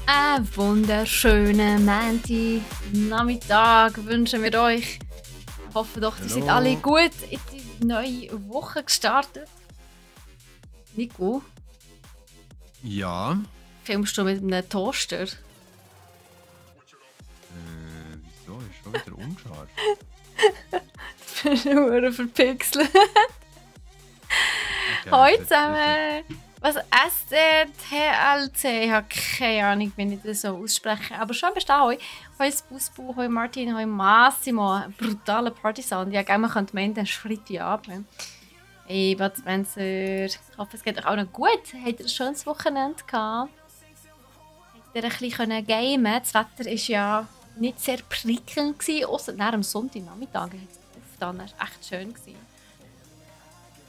Einen wunderschönen Nachmittag wünschen wir euch. Ich hoffe doch, ihr seid alle gut in die neue Woche gestartet. Nico? Ja. Filmst du mit einem Toaster? Wieso? Ist schon wieder unscharf. Ich bin nur verpixelt. Okay, Hallo zusammen! Was STLC? Ich habe keine Ahnung, wie ich das so ausspreche. Aber schön bist du da. Hoi Busbu, hoi Martin, hoi Massimo. Ein brutaler Partysound. Ja, man könnte meinen, der ist Freitagabend. Hey, Bad Spencer. Ich hoffe, es geht euch auch noch gut. Habt ihr ein schönes Wochenende gehabt? Habt ihr ein bisschen gamen? Das Wetter war ja nicht sehr prickelnd, außer nach dem Sonntagnachmittag. Das war echt schön.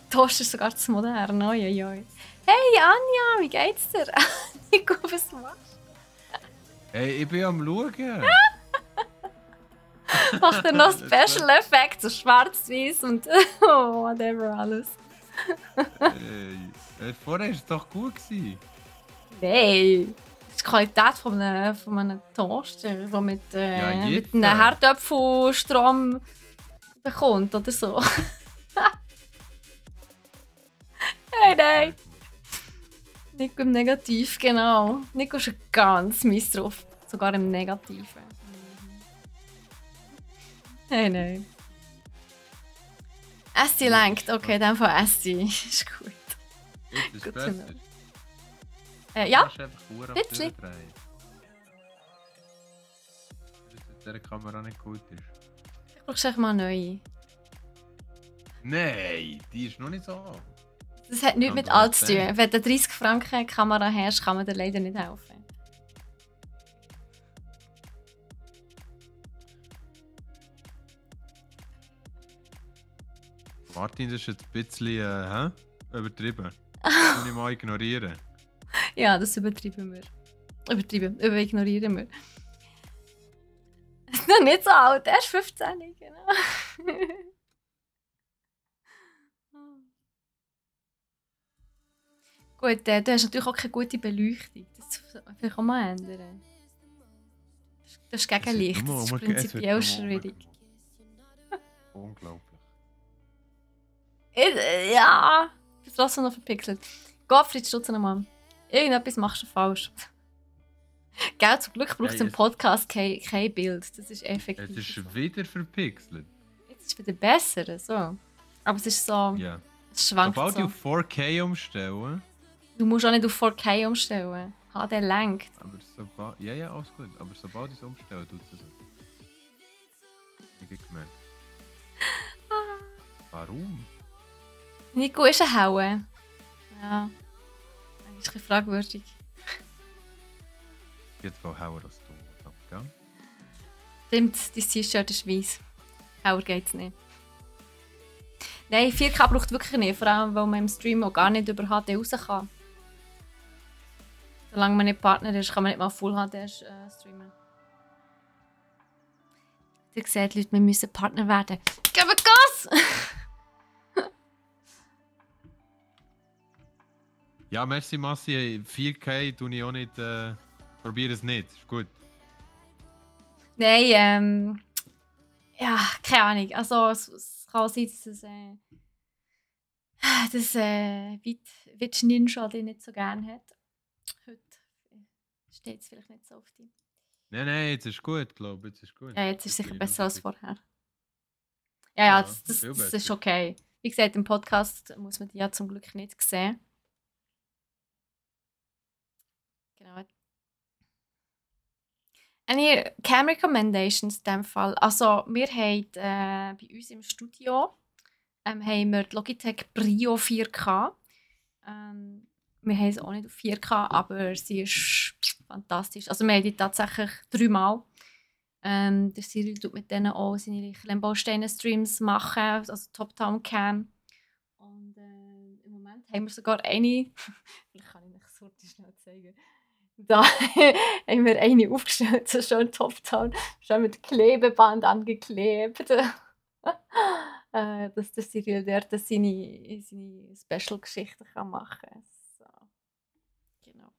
Toast ist sogar zu modern. Oi, oi, oi. Hey Anja, wie geht's dir? Nico, was machst du? Hey, ich bin am Schauen. Macht er noch Special Effects, so schwarz-weiß und whatever alles. Vorher war es doch gut gewesen. Nein, das ist die Qualität von einem Toaster, der mit einem Herdöpfelstrom bekommt oder so. Hey, nein! Nico im Negativ, genau. Nico ist ganz mies drauf. Sogar im Negativen. Hey, nein. Esti lenkt. Okay, dann von Esti. Ist gut. Jetzt ist Gut besser. Ja, bisschen. Dass diese Kamera nicht gut ist. ich brauche echt mal eine neue. Nein, die ist noch nicht so. Das hat nichts mit alt zu tun. Wenn du eine 30 Franken Kamera hast, kann man dir leider nicht helfen. Martin, das ist jetzt ein bisschen übertrieben. Das muss ich mal ignorieren. Ja, das übertreiben wir. Ignorieren wir. Ist noch nicht so alt, er ist 15, genau. Gut, du hast natürlich auch keine gute Beleuchtung. Das vielleicht auch mal ändern. Das ist Gegenlicht, das ist prinzipiell schwierig. Unglaublich. Ja, ich bin trotzdem noch verpixelt. Gottfried Stutzenmann, irgendetwas machst du falsch. Gell, zum Glück braucht es im Podcast kein Bild. Das ist effektiv. Es ist wieder verpixelt. Jetzt ist es wieder besser, so. Aber es ist so... Ja. Es schwankt Sobald so. du auf 4K umstellen... Du musst auch nicht auf 4K umstellen. HD lenkt. Aber sobald... Ja, alles gut. Aber sobald ich es umstelle, tut es so. Ich habe gemerkt. Warum? Nico ist ein Haue. Ja. Das ist ein bisschen fragwürdig. Jetzt will Hauer als du. Gell? Stimmt, dein T-Shirt ist weiss. Hauer geht's nicht. Nein, 4K braucht wirklich nicht. Vor allem, weil man im Stream auch gar nicht über HD raus kann. Solange man nicht Partner ist, kann man nicht mal Full HD streamen. Ihr seht, Leute, wir müssen Partner werden. Geben Gas! Ja, merci Massi. 4K tue ich auch nicht. Probiere es nicht. Ist gut. Nein, ja, keine Ahnung. Also, es kann sein, dass Witch Ninja den nicht so gerne hat. Heute steht es vielleicht nicht so auf die. Nein, jetzt ist gut, glaube ich. Jetzt ist gut. Ja, jetzt ist es sicher besser als vorher. Ja, das ist okay. Wie gesagt, im Podcast muss man die ja zum Glück nicht sehen. Genau. Eine Cam Recommendations in diesem Fall. Also, wir haben bei uns im Studio haben wir die Logitech Brio 4K. Wir haben es auch nicht auf 4K, aber sie ist fantastisch. Also, wir haben die tatsächlich 3-mal. Der Cyril tut mit denen auch seine Klemmbausteine-Streams machen, also Top-Down Cam. Und im Moment haben wir sogar eine, vielleicht kann ich euch das heute schnell zeigen. Da haben wir eine aufgestellt, so schön Top-Down, schon mit Klebeband angeklebt. Dass der Cyril dort seine Special-Geschichten machen kann. So. Genau.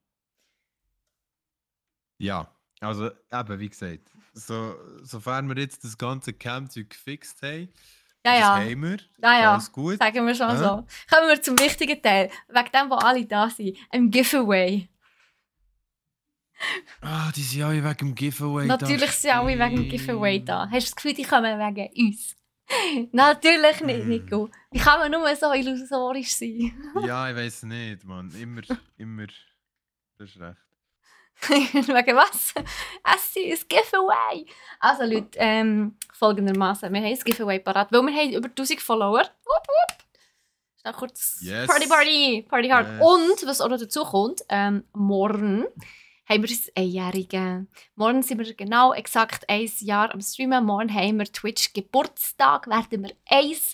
Ja, also eben, wie gesagt, sofern wir jetzt das ganze Camp-Zeug gefixt haben, Ja, das ja. haben wir, Ja, ist ja. alles gut. Sagen wir schon Hä? so. Kommen wir zum wichtigen Teil. Wegen dem, wo alle da sind. Ein Giveaway. Ah, die sind alle wegen dem Giveaway da. Natürlich sind alle wegen dem Giveaway da. Hast du das Gefühl, die kommen wegen uns? Natürlich nicht, Nico. Wie kann man nur so illusorisch sein? Ja, ich weiß nicht, Mann. Immer. Das ist recht. Wegen was? Es ist ein Giveaway. Also Leute, folgendermaßen, wir haben ein Giveaway parat, weil wir haben über 1000 Follower. Wupp, wupp. Schnell kurz Yes. Party hard. Yes. Und, was auch noch dazu kommt, morgen haben wir das Einjährige. Morgen sind wir genau exakt 1 Jahr am Streamen. Morgen haben wir Twitch Geburtstag, werden wir 1.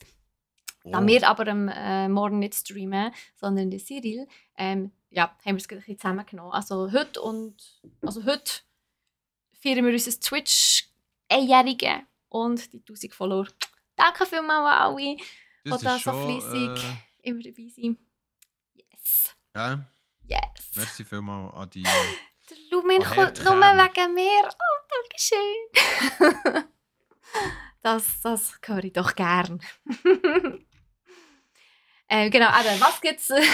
Da wir aber morgen nicht streamen, sondern der Cyril, haben wir es ein bisschen zusammengenommen. Also heute feiern wir unser Twitch Einjährige und die 1000 Follower. Danke vielmals an alle, die Das da ist so schon, fleissig immer dabei sind. Yes. Ja, Yes. merci vielmals an die... Der Lumin Oh, kommt Herr nur Kern. wegen mir. Oh, danke schön. Das höre ich doch gern. Genau, aber was gibt's? Was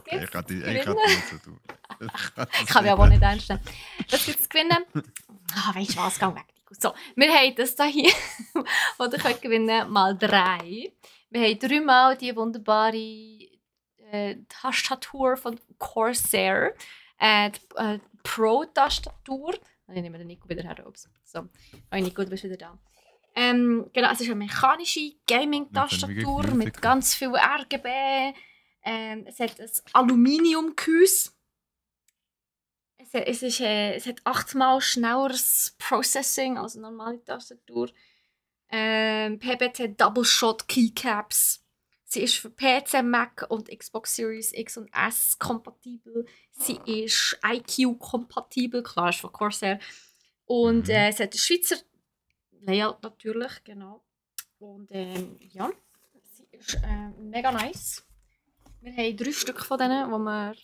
gibt's Ich kann zu nicht gewinnen? so tun. Ich kann mich aber auch nicht einstellen. Was gibt's zu gewinnen? Weißt du was? Geh weg. So, wir haben das hier, was ihr könnt gewinnen, mal 3. Wir haben 3 Mal die wunderbare Tastatur von Corsair. Die Pro-Tastatur. Ich nehme den Nico wieder her. Ups. So, Nico, du bist wieder da. Genau, es ist eine mechanische Gaming-Tastatur mit ganz viel RGB. Es hat ein Aluminiumgehäuse. Es hat 8-mal schnelleres Processing als eine normale Tastatur. PBT Double Shot Keycaps. Sie ist für PC, Mac und Xbox Series X und S kompatibel. Sie ist IQ-kompatibel, klar, ist von Corsair. Und es hat ein Schweizer Layout natürlich, genau. Und ja, sie ist mega nice. Wir haben 3 Stück von denen, die wir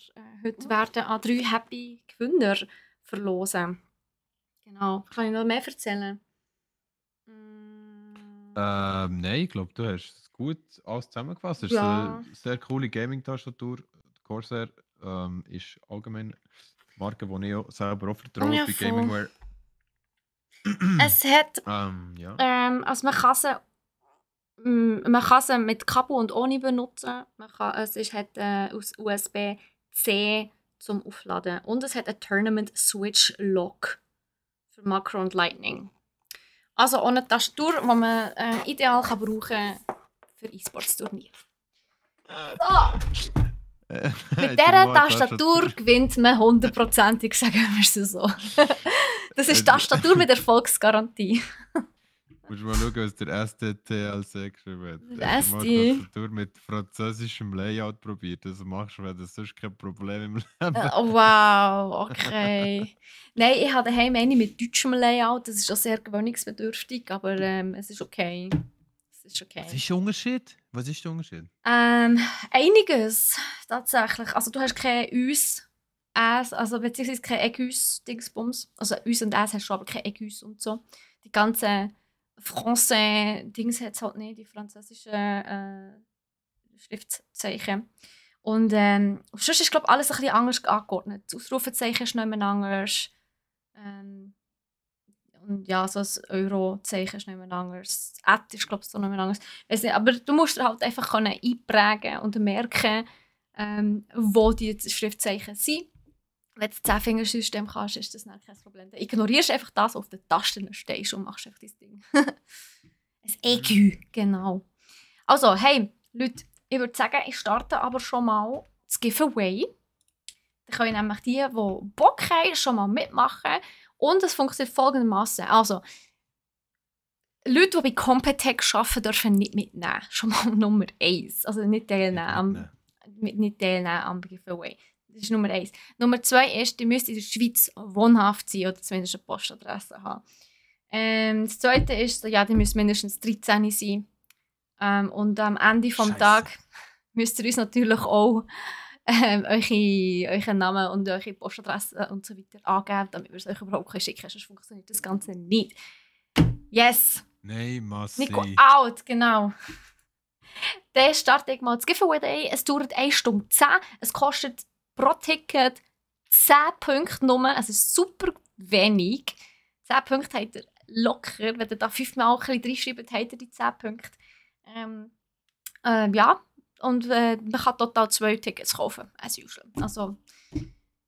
heute werden an 3 Happy Gewinner verlosen. Genau. Kann ich noch mehr erzählen? Nein, ich glaube, du hast es gut alles zusammengefasst. Es Ja. ist eine sehr coole Gaming-Tastatur. Corsair ist allgemein eine Marke, die ich auch selber auch vertraue Ja, bei voll. Gamingware. Es hat, Ja. also man kann sie mit Kabel und ohne benutzen. Es hat aus USB-C zum Aufladen. Und es hat einen Tournament Switch Lock für Macro und Lightning. Also auch eine Tastatur, die man ideal kann brauchen für E-Sports-Turnier. So, mit dieser Tastatur gewinnt man 100%, sagen wir es so. Das ist Tastatur mit Erfolgsgarantie. Musst mal schauen, was der STTLC geschrieben hat. Der Hast du mal ST? Tastatur mit französischem Layout probiert? Das machst du, wenn das sonst kein Problem im Leben. Wow, okay. Nein, ich habe daheim eine mit deutschem Layout. Das ist auch sehr gewöhnungsbedürftig, aber es ist okay. Es ist okay. Was ist der Unterschied? Was ist der Unterschied? Einiges, tatsächlich. Also du hast kein Us, S, also beziehungsweise kein Egus-Dingsbums. Also Us und S hast du aber kein Egus und so. Die ganzen Français-Dings hat es halt nicht, die französischen Schriftzeichen. Und sonst ist, glaube ich, alles ein bisschen anders angeordnet. Das Ausrufezeichen ist nicht mehr anders. Und ja, so das Euro-Zeichen ist nicht mehr anders. Das Ad ist, glaube ich, so nicht mehr anders. Weiss nicht, aber du musst halt einfach einprägen und merken, wo die Schriftzeichen sind. Wenn du das 10-Fingersystem kannst, ist das nicht kein Problem. Dann ignorierst du einfach das, was auf den Tasten steht und machst einfach dein Ding. Ein EQ, genau. Also, hey, Leute, ich würde sagen, ich starte aber schon mal das Giveaway. Dann können nämlich die Bock haben, schon mal mitmachen. Und es funktioniert folgendermaßen. Also, Leute, die bei Competech arbeiten, dürfen nicht mitnehmen. Schon mal Nummer 1. Also nicht teilnehmen am Giveaway. Das ist Nummer 1. Nummer 2 ist, die müsst in der Schweiz wohnhaft sein oder zumindest eine Postadresse haben. Das Zweite ist, ja, die müssen mindestens 13 sein. Und am Ende des Tages müsst ihr uns natürlich auch euren Namen und eure Postadresse und so weiter angeben, damit wir es euch überhaupt schicken können. Sonst funktioniert das Ganze nicht. Yes! Nein, Nico Massi. out, genau. Dann starte ich mal das Giveaway. Es dauert 1 Stunde 10. Es kostet pro Ticket 10 Punkte nur. Es ist super wenig. 10 Punkte habt ihr locker. Wenn ihr da 5-mal ein bisschen reinschreibt, habt ihr die 10 Punkte. Ja, und man kann total 2 Tickets kaufen, as usual. Also,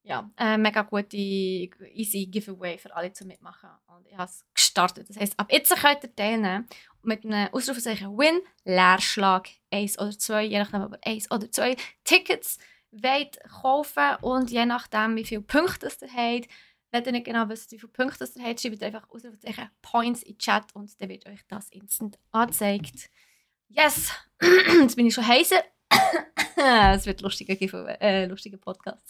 ja, mega gute, easy Giveaway für alle zu mitmachen. Und ich habe es gestartet. Das heisst, ab jetzt könnt ihr teilnehmen mit einem Ausrufezeichen Win, Leerschlag 1 oder 2, je nachdem, ob ihr 1 oder 2 Tickets wollt kaufen und je nachdem, wie viele Punkte ihr habt. Wenn ihr nicht genau wisst, wie viele Punkte ihr habt, schreibt einfach Ausrufezeichen Points in den Chat und dann wird euch das instant angezeigt. Yes! Jetzt bin ich schon heiser. Es wird ein lustiger Podcast.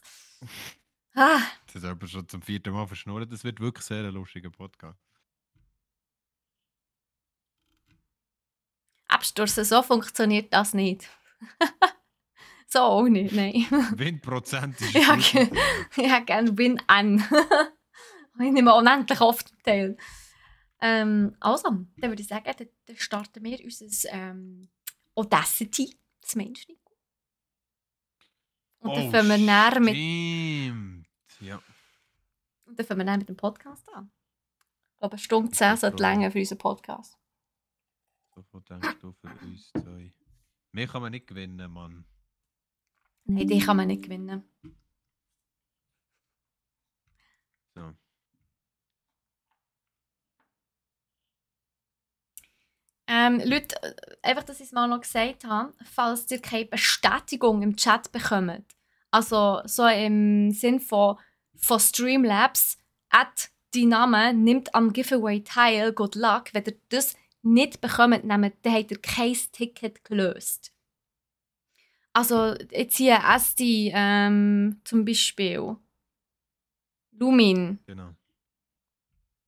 Das ist aber schon zum 4. Mal verschnurrt. Das wird wirklich sehr ein lustiger Podcast. Absturz, so funktioniert das nicht. So auch nicht, nein. Windprozent ist Ja, gut. ich hätte gerne Win an. Ich nehme unendlich oft teil. Also, dann würde ich sagen, dann starten wir unser Audacity. Das meinst du nicht? Und dann fangen wir näher mit. Stimmt. Ja. Und dann fangen wir näher mit dem Podcast an. Ich glaube, 1 Stunde 10 sollte länger für unseren Podcast. So denkst du für uns zwei. Mehr kann man nicht gewinnen, Mann. Nein, die kann man nicht gewinnen. So. Leute, einfach, dass ich es mal noch gesagt habe, falls ihr keine Bestätigung im Chat bekommt, also so im Sinn von Streamlabs, @die Name nimmt am Giveaway teil, good luck, wenn ihr das nicht bekommt, dann habt ihr kein Ticket gelöst. Also jetzt hier Asti, zum Beispiel Lumin, Genau.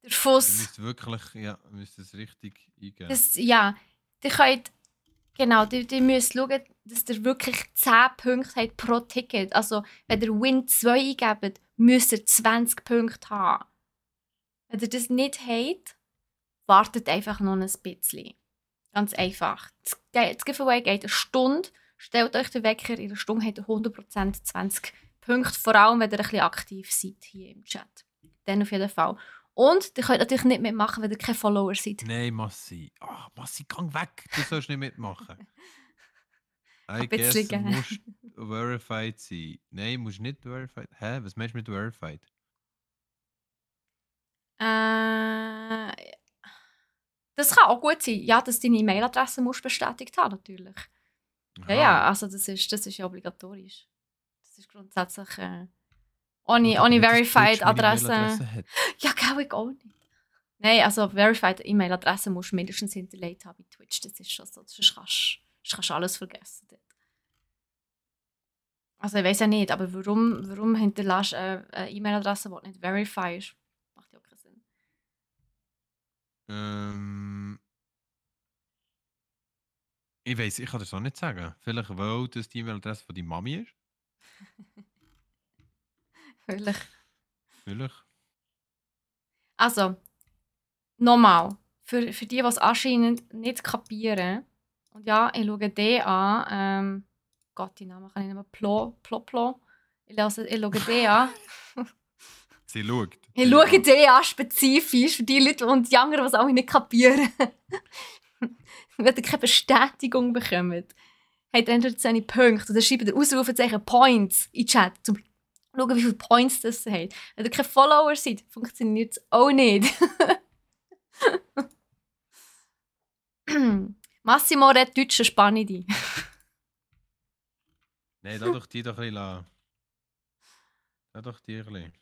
der Ihr Fuss. müsst wirklich, ja, ihr müsst es richtig eingeben. Das, ja, ihr könnt, genau, ihr müsst schauen, dass ihr wirklich 10 Punkte habt pro Ticket. Also, wenn ihr Win 2 eingebt, müsst ihr 20 Punkte haben. Wenn ihr das nicht habt, wartet einfach noch ein bisschen. Ganz einfach. Das Giveaway geht 1 Stunde. Stellt euch den Wecker, in 1 Stunde habt ihr 100% 20 Punkte. Vor allem, wenn ihr ein bisschen aktiv seid hier im Chat. Dann auf jeden Fall. Und ihr könnt natürlich nicht mitmachen, wenn ihr keine Follower seid. Nein, Massi. Ah, Massi, gang weg. Du sollst nicht mitmachen. I bisschen guess, gerne. musst verified sein. Nein, musst nicht verified. Hä? Was meinst du mit verified? Das kann auch gut sein, ja, dass deine E-Mail-Adresse musst bestätigt haben, natürlich. Aha. Ja, also das ist ja obligatorisch. Das ist grundsätzlich Gut, ohne aber nicht, dass verified Twitch meine Adresse. E-Mail-Adresse hat. Ja, glaube ich auch nicht. Nein, also verified E-Mail-Adresse musst du mindestens hinterlegt haben bei Twitch. Das ist schon so. Sonst kannst du alles vergessen dort. Also ich weiß ja nicht, aber warum hinterlässt du eine E-Mail-Adresse, die nicht verified ist? Macht ja auch keinen Sinn. Ich weiß, ich kann das auch nicht sagen. Vielleicht, weil das die E-Mail-Adresse von deiner Mami ist? Vielleicht. Vielleicht. Also, nochmal. Für die, die es anscheinend nicht kapieren. Und ja, ich schaue den an. Gott, die Namen kann ich nicht mehr. Plo. Ich schaue den an. Sie schaut. Ich schaue den an, spezifisch für die Leute und die anderen, die es auch nicht kapieren. Wenn ihr keine Bestätigung bekommt, habt ihr entweder seine Punkte oder schreibt ihr Ausrufezeichen Points in den Chat, um zu schauen, wie viele Points das hat. Wenn ihr keine Follower seid, funktioniert es auch nicht. Massimo redet Deutsch, spanne dich. Nein, da doch die doch ein bisschen lassen. Da doch die ein bisschen.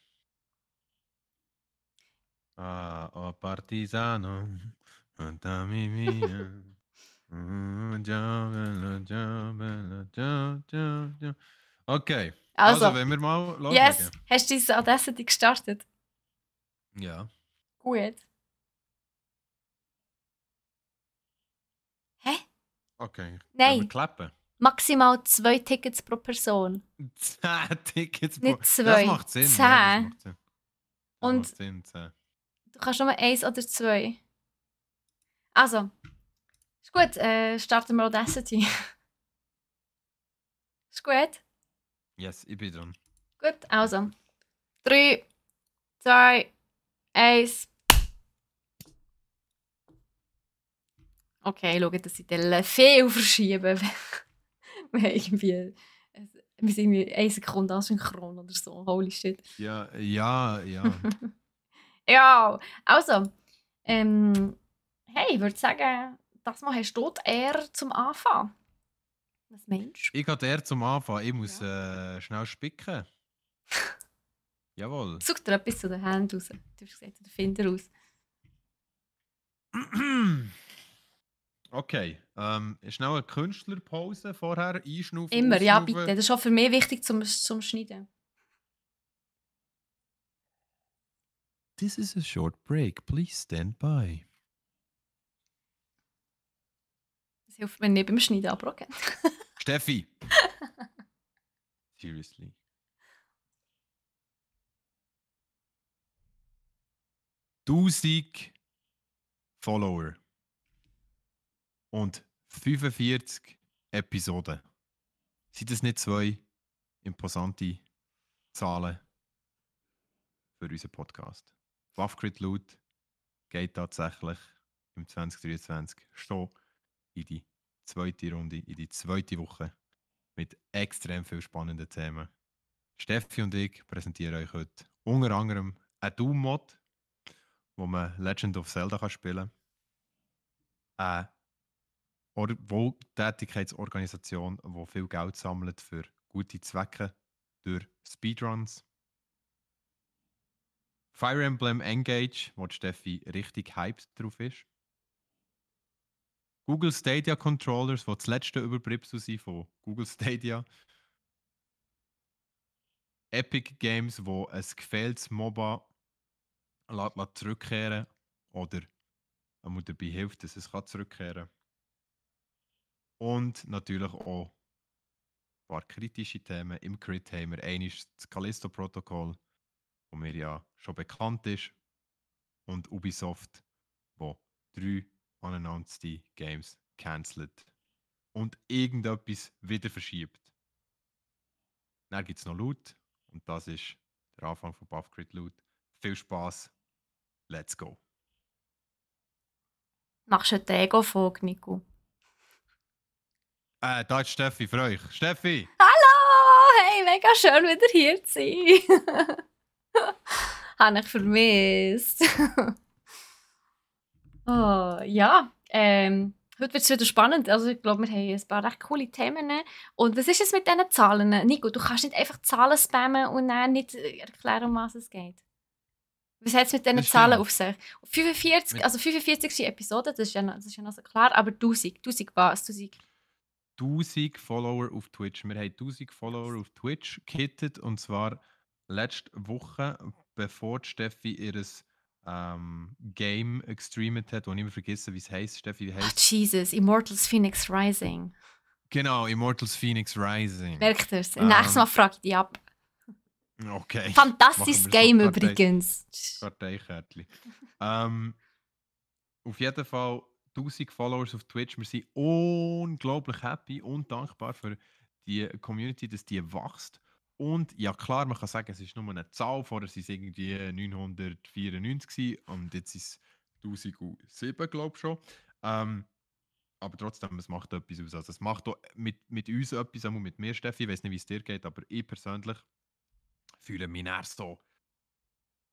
Ah, oh Partisano. Dammi mia. Okay. Also, wenn wir mal loslegen. Yes, hast du diese Audacity gestartet? Ja. Gut. Hä? Okay. Nein. Wollen wir klappen? Maximal 2 Tickets pro Person. 10 Tickets pro... Nicht 2. Das macht Sinn. 10. Ja, das macht Sinn. Das Und macht Sinn, 10. du kannst nur 1 oder 2. Also, ist gut. Starten wir Audacity. Ist gut? Yes, ich bin dran. Gut, also. 3, 2, 1. Okay, schau, dass ich den viel verschieben. Wir haben irgendwie... Wir sind irgendwie 1 Sekunde asynchron oder so. Holy shit. Ja. Ja, also. Hey, ich würde sagen, das Mal hast du die Ehre zum Anfang. Was meinst du? Ich gehe eher zum Anfang. Ich muss schnell spicken. Jawohl. Such dir etwas zu den Händen raus. Du hast gesagt, du Finder aus. Okay. Schnell eine Künstlerpause vorher. Einschnaufen, Immer, ja ausschnaufen. bitte. Das ist auch für mich wichtig zum Schneiden. This is a short break. Please stand by. Das hilft mir nicht beim Schneiden, aber okay. Steffi! Seriously. Follower. Und 45 Episoden. Sind das nicht 2 imposante Zahlen für unseren Podcast? Buffcrit Loot geht tatsächlich im 2023 schon in die zweite Runde, in die zweite Woche mit extrem viel spannenden Themen. Steffi und ich präsentieren euch heute unter anderem einen Doom-Mod, wo man Legend of Zelda spielen kann. Eine Wohltätigkeitsorganisation, die viel Geld sammelt für gute Zwecke durch Speedruns. Fire Emblem Engage, wo die Steffi richtig hyped drauf ist. Google Stadia Controllers, die das letzte Überbleibsel sind von Google Stadia. Epic Games, wo ein gefehltes MOBA zurückkehren oder man dabei hilft, dass es zurückkehren kann. Und natürlich auch ein paar kritische Themen. Im Crit haben wir einmal das Callisto-Protokoll, wo mir ja schon bekannt ist, und Ubisoft, wo 3 unannounced Games cancelt und irgendetwas wieder verschiebt. Dann gibt es noch Loot und das ist der Anfang von Buffcrit Loot. Viel Spaß, let's go. Machst du eine Ego-Folge, Nico? Da ist Steffi für euch. Steffi! Hallo! Hey, mega schön, wieder hier zu sein. Habe ich vermisst. Oh, ja, heute wird es wieder spannend. Also ich glaube, wir haben ein paar recht coole Themen. Und was ist es mit diesen Zahlen? Nico, du kannst nicht einfach Zahlen spammen und dann nicht erklären, um was es geht. Was hat es mit diesen Das Zahlen stimmt. auf sich? 45 Episoden, das ist ja noch so klar, aber 1000 was? 1000 Follower auf Twitch. Wir haben 1000 Follower auf Twitch gekittet, und zwar letzte Woche, bevor die Steffi ihr Game gestreamt hat, wo ich immer vergessen, wie es heisst. Steffi, wie Ach, heisst? Jesus, Immortals Phoenix Rising. Genau, Immortals Phoenix Rising. Merkt ihr es? Nächstes Mal frage ich dich ab. Okay. Fantastisches Machen wir so Game Kartei- übrigens. Karteikärtchen. Auf jeden Fall 1000 Followers auf Twitch. Wir sind unglaublich happy und dankbar für die Community, dass die wächst. Und ja klar, man kann sagen, es ist nur eine Zahl. Vorher waren es irgendwie 994 und jetzt ist es 1007, glaube ich schon. Aber trotzdem, es macht etwas aus. Also es macht auch mit uns etwas, auch mit mir, Steffi. Ich weiß nicht, wie es dir geht, aber ich persönlich fühle mich eher so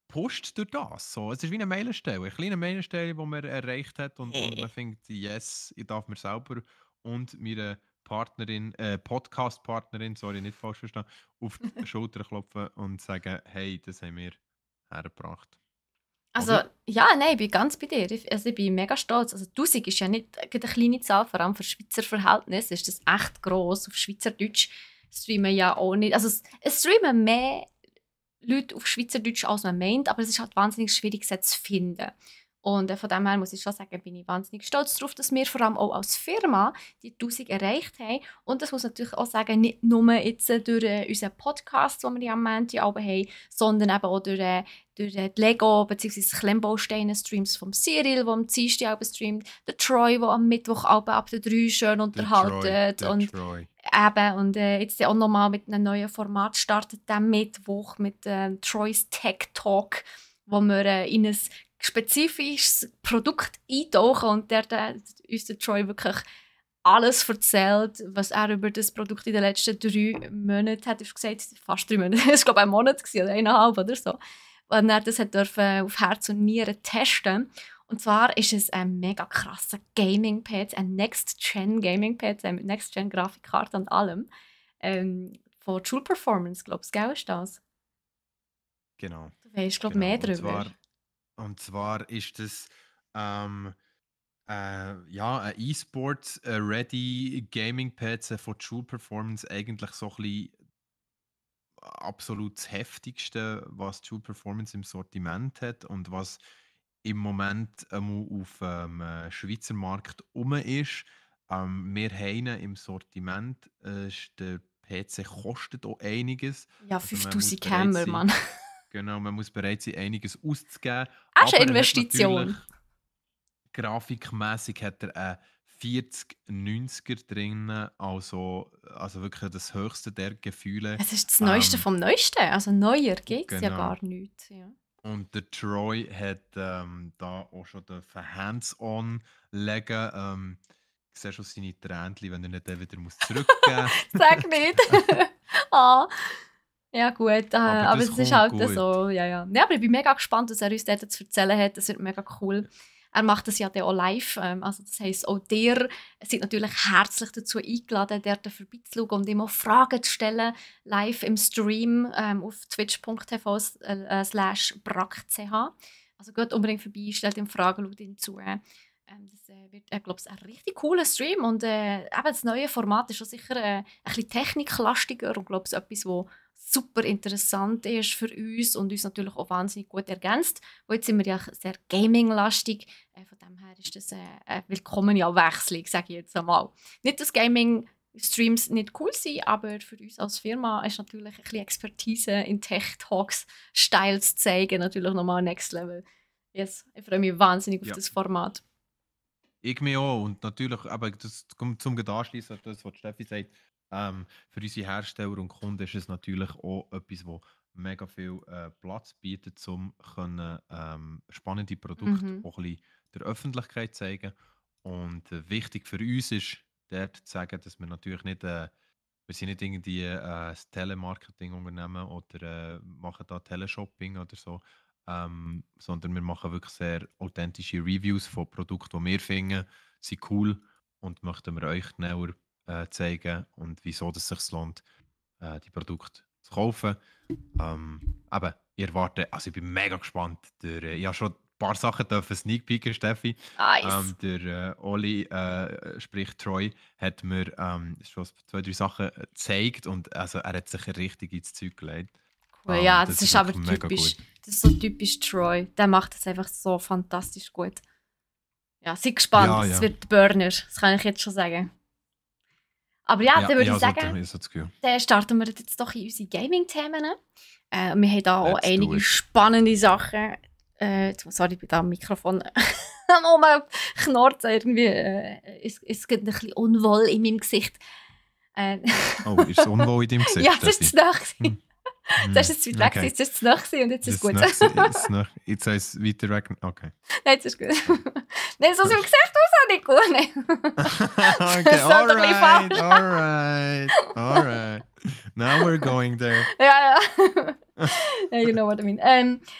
pusht durch das. So. Es ist wie eine Meilenstein, eine kleine Meilenstein, die man erreicht hat, und man findet, yes, ich darf mir selber und meine Partnerin, Podcast-Partnerin, sorry, nicht falsch verstanden, auf die Schulter klopfen und sagen, hey, das haben wir hergebracht. Also, Oder? ja, nein, ich bin ganz bei dir. Ich bin mega stolz. Also 1000 ist ja nicht eine kleine Zahl, vor allem für Schweizer Verhältnisse ist das echt gross. Auf Schweizerdeutsch streamen ja auch nicht. Also es streamen mehr Leute auf Schweizerdeutsch, als man meint, aber es ist halt wahnsinnig schwierig, sie zu finden. Und von dem her muss ich schon sagen, bin ich wahnsinnig stolz darauf, dass wir vor allem auch als Firma die 1000 erreicht haben. Und das muss natürlich auch sagen, nicht nur jetzt durch unseren Podcast, den wir ja am Montag haben, sondern eben auch durch die Lego bzw. Klemmbausteine-Streams vom Cyril, der am Dienstag streamt, der Troy, der am Mittwoch ab der 3 schön unterhaltet. Und Troy. eben, und jetzt auch nochmal mit einem neuen Format startet der Mittwoch mit Troy's Tech Talk, wo wir in ein spezifisches Produkt eintauchen und uns der Troy wirklich alles erzählt, was er über das Produkt in den letzten 3 Monaten hat. Er hat gesagt, fast 3 Monate, es war glaube ich ein Monat oder 1,5 oder so. Und er das durfte auf Herz und Nieren testen. Und zwar ist es ein mega krasser Gaming-Pad, ein Next-Gen-Gaming-Pad mit Next-Gen-Grafikkarte und allem. Von True Performance, glaubst du, ist das? Genau. Du weißt, glaube ich, mehr Und darüber. zwar ist das ja, ein E-Sports-Ready Gaming-PC von True Performance eigentlich so ein bisschen absolut das Heftigste, was True Performance im Sortiment hat und was im Moment auf dem Schweizer Markt rum ist. Wir haben ihn im Sortiment. Der PC kostet auch einiges. Ja, Also man muss 5000 bereit Hammer, sein, Mann. genau, man muss bereit sein, einiges auszugeben. Das ist Aber eine er hat natürlich Investition. grafikmäßig hat er einen 4090er drin, also wirklich das höchste der Gefühle. Es ist das Neueste vom Neuesten. Also neuer geht es ja Genau. gar nicht. Ja. Und der Troy hat da auch schon hands-on legen. Ich sehe schon seine Tränchen, wenn er nicht dann wieder zurückgeben muss. Sag nicht. Ah. Ja gut, aber das es ist kommt halt gut. so, ja. Ja, aber ich bin mega gespannt, was er uns dort zu erzählen hat. Das wird mega cool. Er macht das ja dann auch live. Also das heisst, auch ihr seid natürlich herzlich dazu eingeladen, dort vorbeizuschauen und ihm auch Fragen zu stellen, live im Stream auf twitch.tv/brack.ch. Also geht unbedingt vorbei, stellt ihm Fragen, schaut ihm zu. Das wird, glaube ich, ein richtig cooler Stream. Und eben das neue Format ist auch sicher ein bisschen techniklastiger und glaube ich, etwas, was super interessant ist für uns und uns natürlich auch wahnsinnig gut ergänzt. Und jetzt sind wir ja sehr gaming-lastig. Von dem her ist das eine willkommene Abwechslung, sage ich jetzt einmal. Nicht, dass Gaming-Streams nicht cool sind, aber für uns als Firma ist natürlich ein bisschen Expertise in Tech-Talks-Style zu zeigen natürlich nochmal Next Level. Yes, ich freue mich wahnsinnig auf das Format. Ich mich auch. Und natürlich, aber das kommt zum anschließen an das, was Steffi sagt. Für unsere Hersteller und Kunden ist es natürlich auch etwas, das mega viel Platz bietet, um spannende Produkte auch ein bisschen der Öffentlichkeit zu zeigen. Und wichtig für uns ist, dort zu sagen, dass wir natürlich nicht, wir sind nicht irgendwie das Telemarketing-Unternehmen oder machen da Teleshopping oder so, sondern wir machen wirklich sehr authentische Reviews von Produkten, die wir finden, sind cool und möchten wir euch näher zeigen und wieso es sich lohnt, die Produkte zu kaufen. Aber ich erwarte, also ich bin mega gespannt. Ich habe schon ein paar Sachen dürfen sneak peeken, Steffi. Nice. Der Oli, sprich Troy, hat mir schon 2, 3 Sachen gezeigt und also er hat sich richtig ins Zeug gelegt. Cool, ja, das ist aber mega typisch. gut. Das ist so typisch Troy. Der macht das einfach so fantastisch gut. Ja, sei gespannt. Ja, Es ja. wird Burner, das kann ich jetzt schon sagen. Aber ja, dann würde ich sagen, dann starten wir jetzt doch in unsere Gaming-Themen. Wir haben da auch einige spannende Sachen. Sorry, ich bin da am Mikrofon rumknurzen. Irgendwie, es geht ein bisschen unwohl in meinem Gesicht. Oh, ist es unwohl in deinem Gesicht? Ja, das ist zu nah. Das ist zu weit weg, jetzt ist es zu nah und jetzt ist es gut. Jetzt soll es weiter weg. Okay. Nein, jetzt ist gut. Nein, so aus dem Gesicht aus auch nicht gut. Nein. Okay, alright. Now we're going there. Ja. You know what I mean.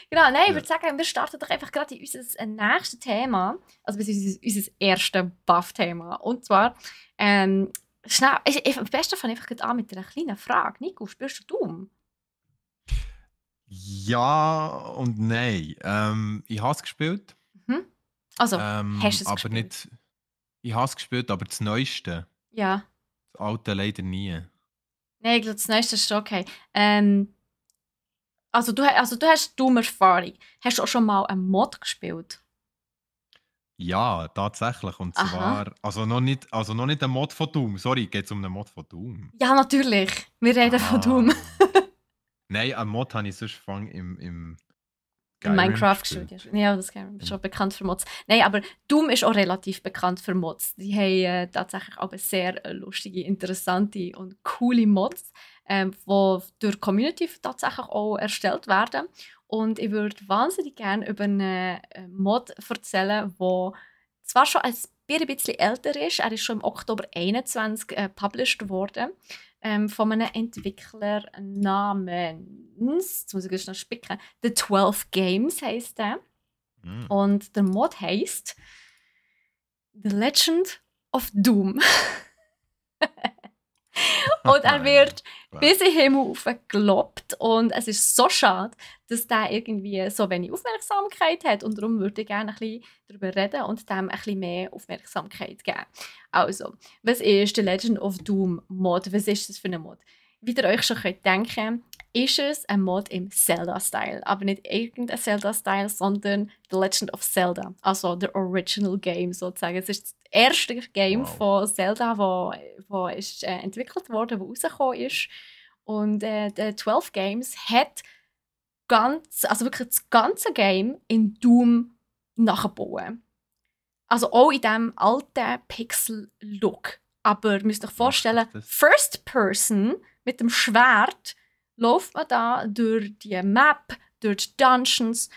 Genau, nein, ich würde sagen, wir starten doch einfach gerade in unser nächstes Thema. Also unser erstes Buff-Thema. Und zwar, schnell, am besten fange ich einfach an mit einer kleinen Frage. Nico, spielst du Doom? Ja und nein. Ich habe es gespielt. Also, hast du es aber gespielt? Nicht, ich habe es gespielt, aber das Neueste. Ja. Das Alte leider nie. Nein, ich glaube, das Neueste ist schon okay. Also du hast Doom-Erfahrung. Hast du auch schon mal einen Mod gespielt? Ja, tatsächlich. Und Aha. zwar, also noch nicht ein Mod von Doom. Sorry, geht es um einen Mod von Doom? Ja, natürlich. Wir reden von Doom. Ah. Nein, einen Mod habe ich sonst im In Skyrim Minecraft gespielt. gespielt. Ja, das ist schon bekannt für Mods. Nein, aber Doom ist auch relativ bekannt für Mods. Die haben tatsächlich auch sehr lustige, interessante und coole Mods, die durch die Community tatsächlich auch erstellt werden. Und ich würde wahnsinnig gerne über einen Mod erzählen, der zwar schon ein bisschen älter ist, er ist schon im Oktober 21 published worden, von einem Entwickler namens, jetzt muss ich noch spicken, The 12 Games heisst der. Mm. Und der Mod heisst The Legend of Doom. Und er wird bis in den Himmel gelobt. Und es ist so schade, dass der irgendwie so wenig Aufmerksamkeit hat. Und darum würde ich gerne ein bisschen darüber reden und dem ein bisschen mehr Aufmerksamkeit geben. Also, was ist der Legend of Doom Mod? Was ist das für ein Mod? Wie ihr euch schon denken könnt, ist es ein Mod im Zelda-Style. Aber nicht irgendein Zelda-Style, sondern The Legend of Zelda. Also der Original Game sozusagen. Es ist das erste Game von Zelda, das ist, entwickelt wurde, das rausgekommen ist. Und der 12 Games hat also wirklich das ganze Game in Doom nachgebaut. Also auch in diesem alten Pixel-Look. Aber ihr müsst euch vorstellen, First Person mit dem Schwert läuft man da durch die Map, durch die Dungeons,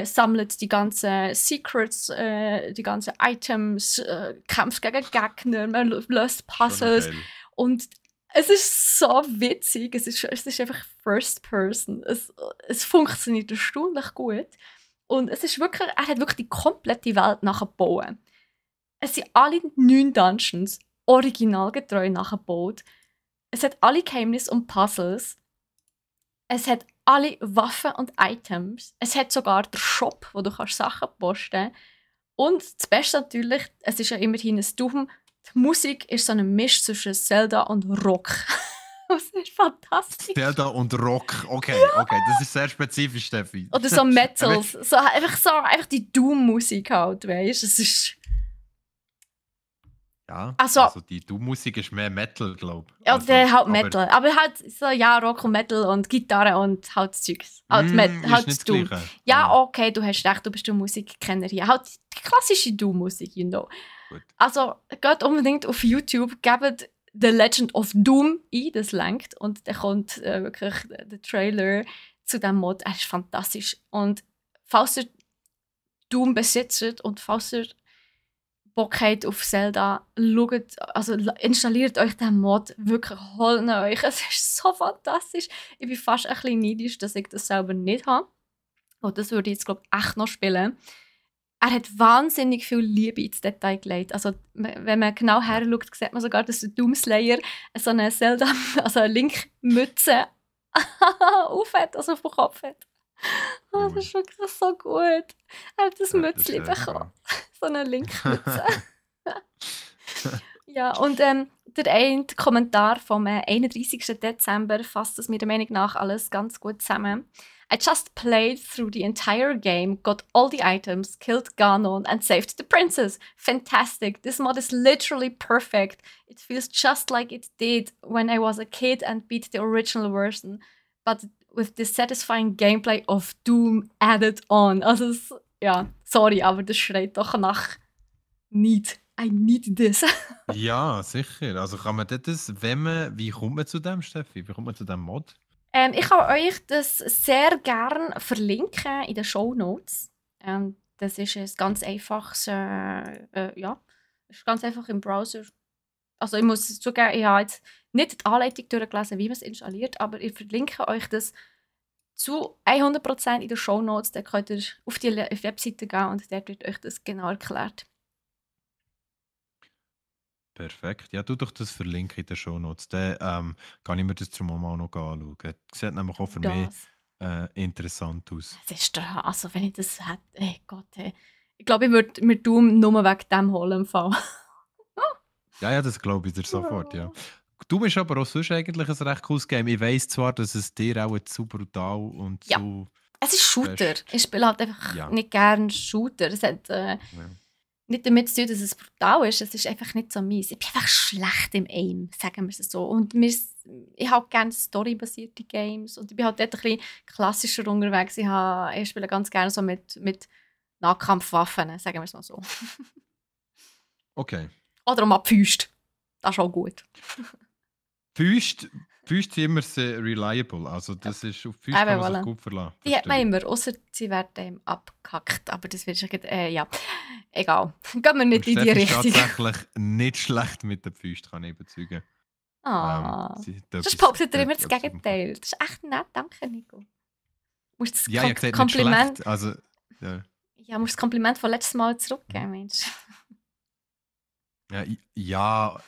sammelt die ganzen Secrets, die ganzen Items, kämpft gegen Gegner, man löst Puzzles. Und es ist so witzig, es ist einfach First Person. Es funktioniert erstaunlich gut. Und es ist wirklich, er hat wirklich die komplette Welt nachgebaut. Es sind alle 9 Dungeons originalgetreu nachgebaut. Es hat alle Geheimnisse und Puzzles. Es hat alle Waffen und Items. Es hat sogar den Shop, wo du Sachen posten kannst. Und das Beste natürlich, es ist ja immerhin ein Doom. Die Musik ist so ein Misch zwischen Zelda und Rock. Das ist fantastisch. Zelda und Rock, okay, okay, das ist sehr spezifisch, Steffi. Oder so Metals, so einfach die Doom-Musik halt, weißt du? Es ist... Ja, also die Doom-Musik ist mehr Metal, glaube ich. Ja, also, halt Metal. Aber halt so, ja, Rock und Metal und Gitarre und halt Zeugs. Halt nicht Doom. Ja, okay, du hast recht, du bist der Musikkenner hier. Halt die klassische Doom-Musik, you know. Gut. Also, geht unbedingt auf YouTube, gebt The Legend of Doom ein, das lenkt. Und dann kommt wirklich der Trailer zu diesem Mod. Er ist fantastisch. Und falls ihr Doom besitzt und falls ihr Bock habt auf Zelda, schaut, also installiert euch den Mod, wirklich holt euch. Es ist so fantastisch. Ich bin fast ein bisschen neidisch, dass ich das selber nicht habe. Und das würde ich jetzt, glaube ich, echt noch spielen. Er hat wahnsinnig viel Liebe ins Detail gelegt. Also, wenn man genau her schaut, sieht man sogar, dass der Doomslayer so eine Zelda, also eine Link-Mütze auf hat, also auf dem Kopf hat. Oh, das ist wirklich so gut. Er hat das Mützchen bekommen. So eine Link-Mütze. Ja, und der eine Kommentar vom 31. Dezember fasst es meiner Meinung nach alles ganz gut zusammen. I just played through the entire game, got all the items, killed Ganon and saved the princess. Fantastic. This mod is literally perfect. It feels just like it did when I was a kid and beat the original version, but with the satisfying gameplay of Doom added on. Also, ja, sorry, aber das schreit doch nach Need. I need this. Ja, sicher. Also kann man das, wie kommt man zu dem, Steffi? Wie kommt man zu dem Mod? Ich kann euch das sehr gerne verlinken in den Shownotes. Das ist ein ganz einfaches, ja, ist ganz einfach im Browser. Also ich muss zugeben, ich habe jetzt nicht die Anleitung durchgelesen, wie man es installiert, aber ich verlinke euch das zu 100% in den Shownotes. Da könnt ihr auf die Webseite gehen und dort wird euch das genau erklärt. Perfekt. Ja, du doch das verlinken in den Shownotes. Dann kann ich mir das zum Moment auch noch anschauen. Das sieht nämlich auch für mich interessant aus. Das ist der, also wenn ich das hätte, ey Gott, ey. Ich glaube, ich würde mir Doom nur wegen dem holen im Fall. Ja, das glaube ich dir sofort, ja. Doom ist aber auch sonst eigentlich ein recht cooles Game. Ich weiss zwar, dass es dir auch zu brutal und zu... Es ist Shooter. Ich spiele halt einfach nicht gerne Shooter. Es hat, nicht damit zu tun, dass es brutal ist. Es ist einfach nicht so meins. Ich bin einfach schlecht im Aim, sagen wir es so. Und ich habe gerne storybasierte Games. Und ich bin halt dort ein bisschen klassischer unterwegs. Ich spiele ganz gerne so mit Nahkampfwaffen, sagen wir es mal so. Okay. Oder mal die Fäuste. Das ist auch gut. Fäuste sind immer sehr reliable. Also das ist, auf Fäuste kann man sich gut verlassen. Die hat man immer, außer sie werden ihm abgehackt. Aber das wird ja, egal. Gehen wir nicht in die Richtung. Ist tatsächlich nicht schlecht mit den Fäusten, kann ich überzeugen. Das behauptet immer das Gegenteil. Das ist echt nett, danke Nico. Musst das Kompliment... Nicht also, ja, musst das Kompliment von letztes Mal zurückgeben, Mensch. Ja,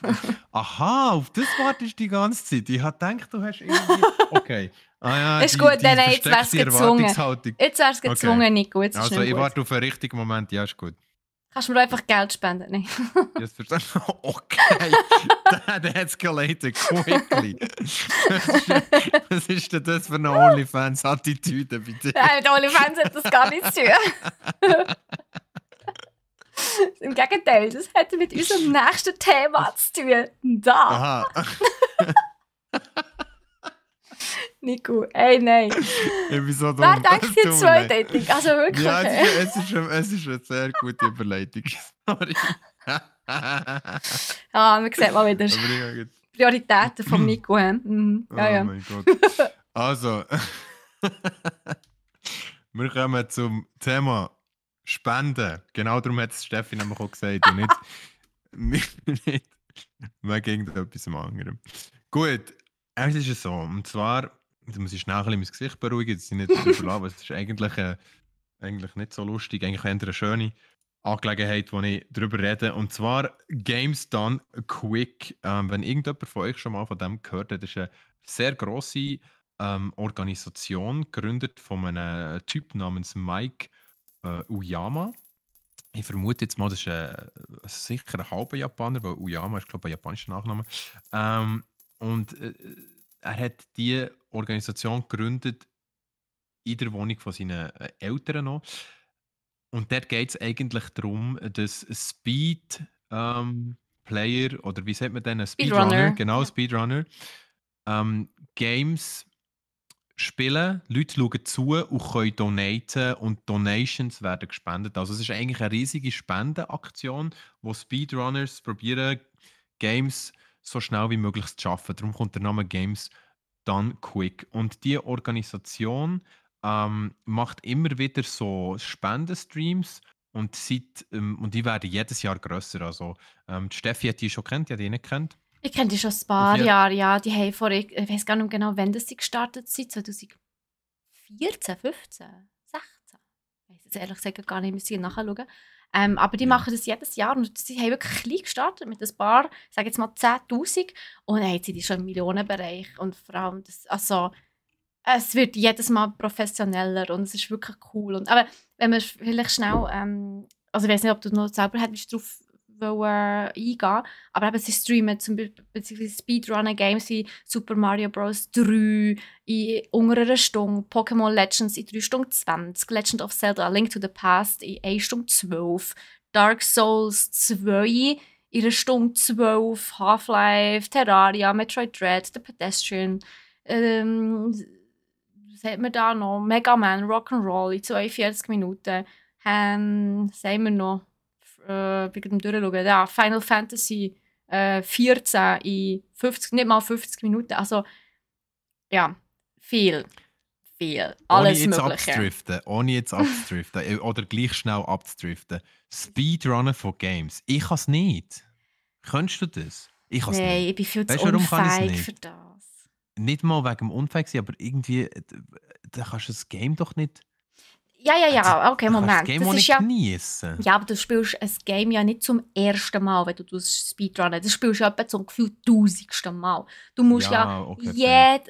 aha, auf das wartest du die ganze Zeit. Ich habe gedacht, du hast irgendwie... Okay. Ist gut, dann jetzt wär's gezwungen. Jetzt wär's gezwungen, Nico. Jetzt also ich warte auf den richtigen Moment, ja, ist gut. Kannst du mir einfach Geld spenden? Nein. Jetzt okay, that escalated quickly. Was ist denn das für eine OnlyFans-Attitüde, bitte? Nein, mit OnlyFans hat das gar nichts zu tun. Im Gegenteil, das hat mit unserem nächsten Thema zu tun. Da! Aha. Nico, ey, nein. Wieso dumm? Wer denkt dir Zweidating? Also wirklich. Ja, es ist eine sehr gute Überleitung. Sorry. Man sieht mal wieder Prioritäten von Nico. Ja. Oh mein Gott. Also, wir kommen zum Thema Spenden. Genau darum hat es Steffi nämlich auch gesagt und nicht wegen etwas anderem. Gut, es ist so. Und zwar, da muss ich schnell ein bisschen mein Gesicht beruhigen, dass ich nicht überlasse, aber es ist eigentlich nicht so lustig, eigentlich eher eine schöne Angelegenheit, wo ich darüber rede. Und zwar Games Done Quick. Wenn irgendjemand von euch schon mal von dem gehört hat, das ist eine sehr grosse Organisation, gegründet von einem Typ namens Mike Uyama. Ich vermute jetzt mal, das ist sicher ein halber Japaner, weil Uyama ist, glaube ich, ein japanischer Nachname. Und er hat diese Organisation gegründet in der Wohnung von seinen Eltern noch. Und dort geht es eigentlich darum, dass Player, oder wie sagt man denn? Speedrunner, genau, ja. Speedrunner, Games spielen, Leute schauen zu und können donaten und Donations werden gespendet. Also es ist eigentlich eine riesige Spendenaktion, wo Speedrunners probieren, Games so schnell wie möglich zu schaffen. Darum kommt der Name Games Done Quick. Und diese Organisation macht immer wieder so Spendenstreams und die werden jedes Jahr grösser. Also die Steffi hat die schon kennt, die hat die nicht kennt. Ich kenne die schon ein paar Jahre, ja. Die haben ich weiß gar nicht genau, wann sie gestartet sind. 2014, 15, 16? Ich weiß es ehrlich gesagt gar nicht, müssen wir nachschauen. Aber die machen das jedes Jahr und sie haben wirklich klein gestartet mit ein paar, ich sage jetzt mal 10'000 und dann sind die schon im Millionenbereich und vor allem, es wird jedes Mal professioneller und es ist wirklich cool. Aber wenn wir vielleicht schnell, also ich weiß nicht, ob du noch selber hättest drauf eingehen, aber eben sie streamen zum Beispiel Speedrunner-Games wie Super Mario Bros. 3 in unter einer Stunde, Pokémon Legends in 3 Stunden 20, Legend of Zelda A Link to the Past in 1 Stunde 12, Dark Souls 2 in 1 Stunde 12, Half-Life, Terraria, Metroid Dread, The Pedestrian, was hat man da noch? Mega Man, Rock'n'Roll in 42 Minuten, sagen wir noch wegen dem Durchschauen. Ja, Final Fantasy 14 in 50, nicht mal 50 Minuten. Also, ja, viel. Alles Mögliche. Ohne jetzt abzudriften. Oder gleich schnell abzudriften. Speedrunnen von Games. Ich kann es nicht. Könntest du das? Ich kann es nicht. Nein, ich bin viel zu unfähig für das. Nicht mal wegen dem Unfähig sein, aber irgendwie, da kannst du das Game doch nicht... Ja, okay, Moment. Das ist ja geniessen. Ja, aber du spielst ein Game ja nicht zum ersten Mal, wenn du Speedrunnen. Das spielst du ja etwa zum Gefühl 1000. Mal. Du musst wenn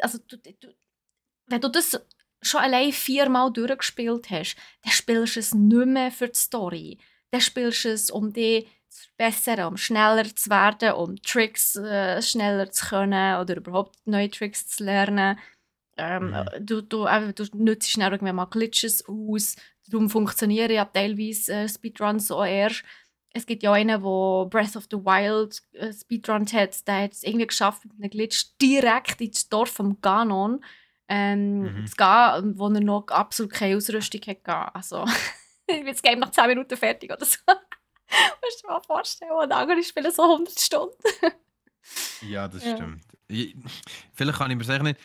du das schon allein 4 Mal durchgespielt hast, dann spielst du es nicht mehr für die Story. Dann spielst du es, um dich zu verbessern, um schneller zu werden, um Tricks schneller zu können oder überhaupt neue Tricks zu lernen. Du nutzt schnell irgendwann mal Glitches aus. Darum funktionieren ja teilweise Speedruns auch erst. es gibt ja einen, der Breath of the Wild speedrunnt hat, der hat es irgendwie geschafft, mit einem Glitch direkt ins Dorf vom Ganon zu gehen, wo er noch absolut keine Ausrüstung hatte. Also, ich bin das Game nach 10 Minuten fertig oder so. Musst du dir mal vorstellen, und andere spielen so 100 Stunden. Ja, das Ja. stimmt. Vielleicht kann ich mir das eigentlich nicht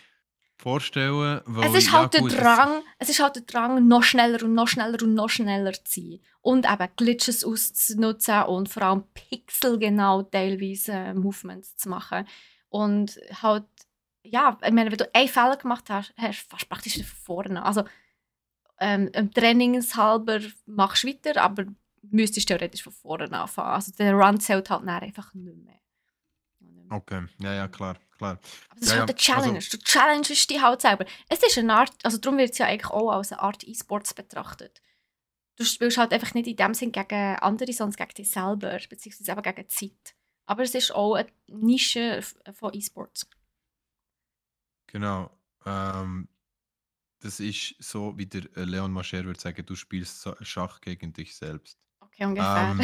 vorstellen, weil Es ist ja halt der gut, Drang, noch schneller und noch schneller und noch schneller zu sein. Und eben Glitches auszunutzen und vor allem pixelgenau teilweise Movements zu machen. Und halt, ja, ich meine, wenn du einen Fehler gemacht hast, hast du fast praktisch nicht von vorne. Also, trainingshalber machst du weiter, aber müsstest theoretisch von vorne anfangen. Also, der Run zählt halt dann einfach nicht mehr. okay, ja, klar. Aber es ist Ja, halt ja, eine Challenge. Du challengest dich halt selber. Es ist eine Art, also darum wird es ja eigentlich auch als eine Art E-Sports betrachtet. Du spielst halt einfach nicht in dem Sinn gegen andere, sondern gegen dich selber, beziehungsweise eben gegen die Zeit. Aber es ist auch eine Nische von E-Sports. genau. Das ist so, wie der Leon Mascher würde sagen, du spielst Schach gegen dich selbst. Okay, ungefähr. Ähm,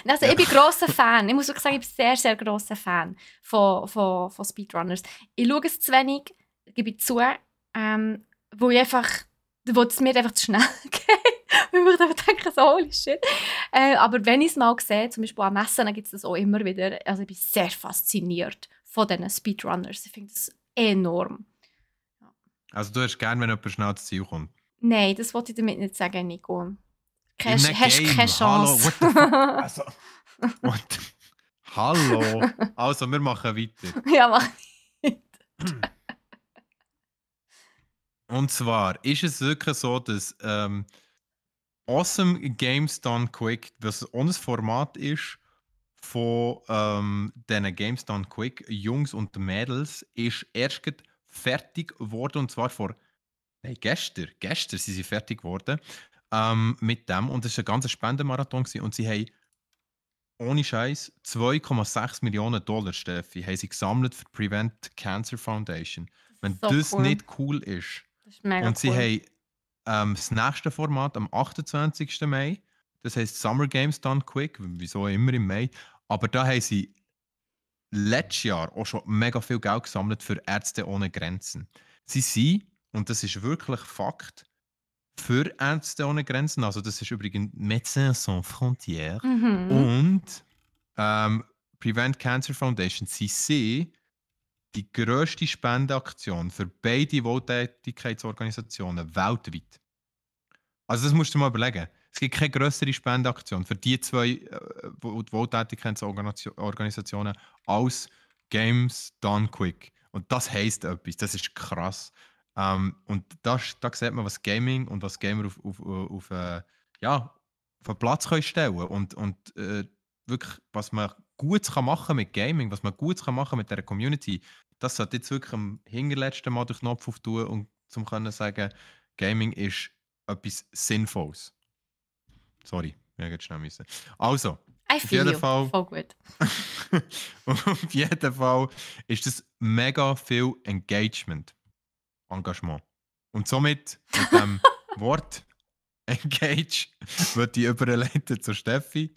Also ja. ich bin grosser Fan. Ich muss wirklich sagen, ich bin sehr, sehr grosser Fan von Speedrunners. Ich schaue es zu wenig, gebe ich zu, wo ich einfach, wo es mir einfach zu schnell geht. Weil ich einfach denke, so, holy shit. Aber wenn ich es mal sehe, zum Beispiel am Messen, dann gibt es das auch immer wieder. Also ich bin sehr fasziniert von diesen Speedrunners. Ich finde das enorm. Also du hast gern, wenn jemand schnell ans Ziel kommt. Nein, das wollte ich damit nicht sagen, Nico. In einem Hast Game, keine hallo, Chance. what the fuck? Also, what? Hallo. Also, wir machen weiter. Ja, mach. Und zwar ist es wirklich so, dass Awesome Games Done Quick, was auch ein Format ist von diesen Games Done Quick, Jungs und Mädels, ist erst gerade fertig geworden, und zwar gestern sind sie fertig geworden mit dem, und es war ein ganzer Spendenmarathon gewesen, und sie haben ohne Scheiß 2,6 Millionen Dollar, Steffi, haben sie gesammelt für die Prevent Cancer Foundation. Wenn So das cool. nicht cool ist. Das ist mega Und sie cool. haben das nächste Format am 28. Mai. Das heisst Summer Games Done Quick, wieso immer im Mai. Aber da haben sie letztes Jahr auch schon mega viel Geld gesammelt für Ärzte ohne Grenzen. Sie sind, und das ist wirklich Fakt, für Ärzte ohne Grenzen, also das ist übrigens Médecins Sans Frontières und Prevent Cancer Foundation, sie sind die grösste Spendeaktion für beide Wohltätigkeitsorganisationen weltweit. Also das musst du dir mal überlegen. Es gibt keine größere Spendeaktion für die zwei Wohltätigkeitsorganisationen als Games Done Quick. Und das heisst etwas, das ist krass. Und da sieht man, was Gaming und was Gamer auf den Platz können stellen und wirklich, was man Gutes machen kann mit Gaming, was man Gutes machen kann mit dieser Community, das sollte jetzt wirklich am hinterletzten Mal den Knopf auftun, um zu können sagen, Gaming ist etwas Sinnvolles. Sorry, wir jetzt schnell müssen. Also, I auf feel jeden you. Fall. Voll gut. Auf jeden Fall ist das mega viel Engagement. Engagement. Und somit mit dem Wort Engage würde ich überleiten zu Steffi.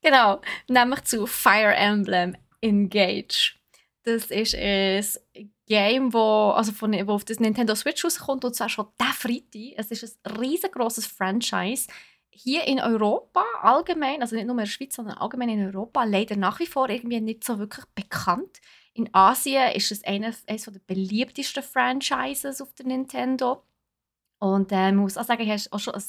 Genau, nämlich zu Fire Emblem Engage. Das ist ein Game, wo auf das Nintendo Switch rauskommt, und zwar schon diesen Freitag. Es ist ein riesengroßes Franchise. Hier in Europa allgemein, also nicht nur in der Schweiz, sondern allgemein in Europa, leider nach wie vor irgendwie nicht so wirklich bekannt. In Asien ist es eines der beliebtesten Franchises auf der Nintendo. Und man muss auch sagen, ich habe auch schon ein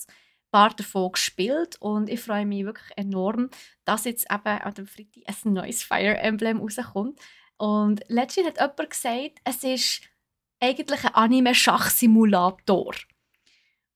paar davon gespielt, und ich freue mich wirklich enorm, dass jetzt eben an dem Freitag ein neues Fire Emblem rauskommt. Und letztens hat jemand gesagt, es ist eigentlich ein Anime-Schach-Simulator.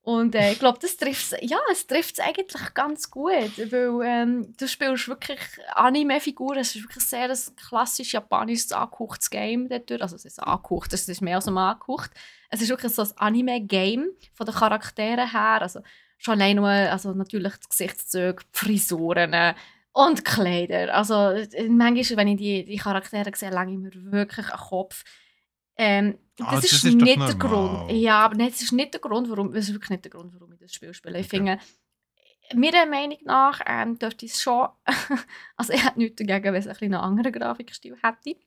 Und ich glaube, es trifft es eigentlich ganz gut, weil du spielst wirklich Anime-Figuren. Es ist wirklich sehr ein klassisch japanisches angehauchtes Game dort. Also es ist angehaucht, es ist mehr als angehaucht. Es ist wirklich so ein Anime-Game von den Charakteren her. Also schon allein nur, also natürlich die Gesichtszüge, die Frisuren und die Kleider. Also manchmal, wenn ich die Charaktere sehe, lange ich mir wirklich an den Kopf. Das ist doch nicht der normal. Grund. Ja, aber nein, das ist nicht der Grund, warum. Das ist wirklich nicht der Grund, warum ich das Spiel spiele. Ich Okay. finde, meiner Meinung nach dürfte es schon, also ich hätte nichts dagegen, wenn es ein bisschen einen anderen Grafikstil hätte.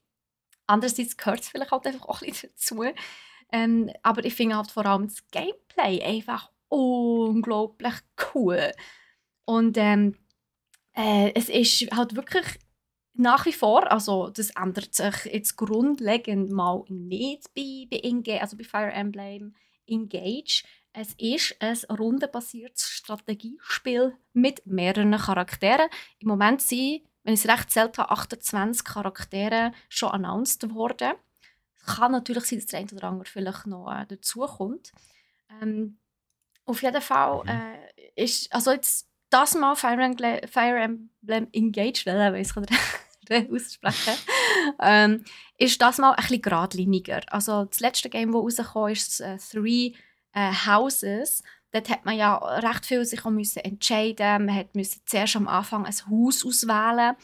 Andererseits gehört es vielleicht halt einfach auch ein bisschen dazu. Aber ich finde halt vor allem das Gameplay einfach unglaublich cool. Und es ist halt wirklich nach wie vor, also das ändert sich jetzt grundlegend mal nicht bei Fire Emblem Engage. Es ist ein rundenbasiertes Strategiespiel mit mehreren Charakteren. Im Moment sind, wenn ich es recht zählt habe, 28 Charaktere schon announced worden. Es kann natürlich sein, dass der eine oder andere vielleicht noch dazukommt. Auf jeden Fall ist, also jetzt das Mal Fire Emblem Engage, weil ich es aussprechen, ist das mal ein bisschen geradliniger. Also das letzte Game, das rausgekommen ist, Three Houses. Dort hat man ja recht viel sich auch entscheiden. Man musste zuerst am Anfang ein Haus auswählen.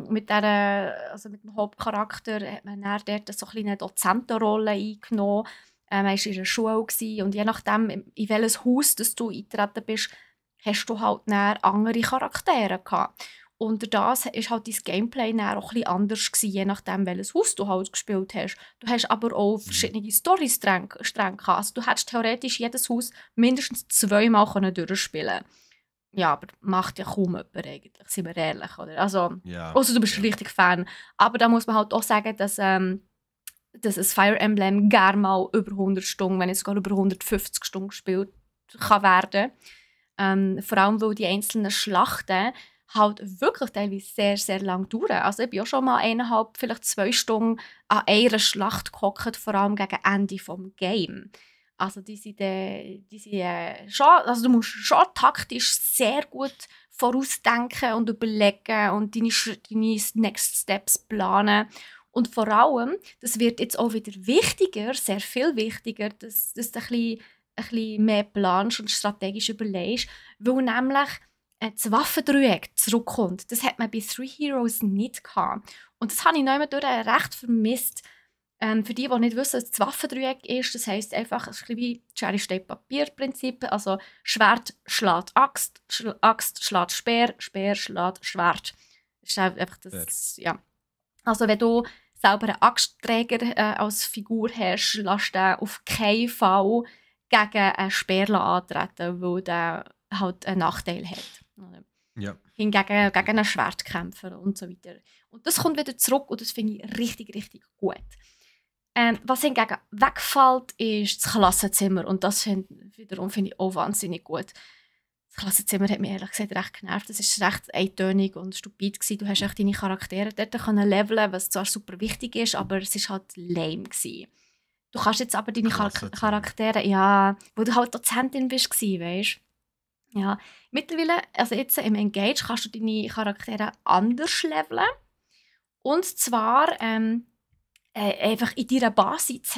Mit dem Hauptcharakter hat man dann dort so eine Dozentenrolle eingenommen. Man war in einer Schule und je nachdem, in welches Haus du eingetreten bist, hast du halt andere Charaktere gehabt. Und das war halt dein Gameplay dann auch ein bisschen anders gewesen, je nachdem, welches Haus du halt gespielt hast. Du hast aber auch verschiedene Story-Stränge gehabt. Also du hättest theoretisch jedes Haus mindestens 2-mal durchspielen können. Ja, aber macht ja kaum jemand eigentlich, sind wir ehrlich. Oder? Also, also du bist richtig Fan. Aber da muss man halt auch sagen, dass ein Fire Emblem gerne mal über 100 Stunden, wenn nicht sogar über 150 Stunden gespielt kann werden. Vor allem, weil die einzelnen Schlachten halt wirklich teilweise sehr, sehr lang dauern. Also ich bin auch schon mal 1,5, vielleicht 2 Stunden an einer Schlacht gehockt, vor allem gegen Ende des Games. Also die sind schon, also du musst schon taktisch sehr gut vorausdenken und überlegen und deine Next Steps planen. Und vor allem, das wird jetzt auch wieder wichtiger, sehr viel wichtiger, dass du ein bisschen mehr planst und strategisch überlegst, weil nämlich das Waffendreieck zurückkommt. Das hat man bei Three Heroes nicht gehabt. Und das habe ich neuerdurch recht vermisst. Für die nicht wissen, was das Waffendreieck ist, das heisst einfach, es ist ein bisschen wie Cherry-Steak-Papier-Prinzip. Also Schwert schlägt Axt, Axt schlägt Speer, Speer schlägt Schwert. Das ist einfach das, ja. Also wenn du selber einen Axtträger als Figur hast, lässt du auf keinen Fall gegen einen Speer antreten, weil der halt einen Nachteil hat. Ja. Hingegen gegen einen Schwertkämpfer und so weiter. Und das kommt wieder zurück und das finde ich richtig, richtig gut. Was hingegen wegfällt, ist das Klassenzimmer. Und das wiederum finde ich auch wahnsinnig gut. Das Klassenzimmer hat mich ehrlich gesagt recht genervt. Es war recht eintönig und stupid gewesen. Du hast echt deine Charaktere dort leveln, was zwar super wichtig ist, aber es war halt lame gewesen. Du kannst jetzt aber deine Charaktere, ja, wo du halt Dozentin bist, weißt du? Ja. Mittlerweile, also jetzt im Engage, kannst du deine Charaktere anders leveln. Und zwar einfach in deiner Basis,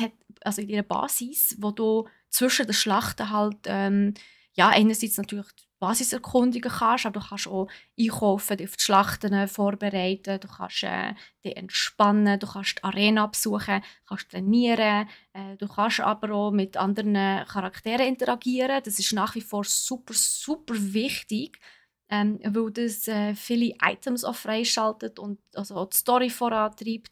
wo du zwischen den Schlachten halt, einerseits natürlich die Basiserkundungen kannst, aber du kannst auch einkaufen, dich auf die Schlachten vorbereiten, du kannst dich entspannen, du kannst die Arena besuchen, kannst trainieren, du kannst aber auch mit anderen Charakteren interagieren. Das ist nach wie vor super, super wichtig, weil das viele Items auch freischaltet und also auch die Story vorantreibt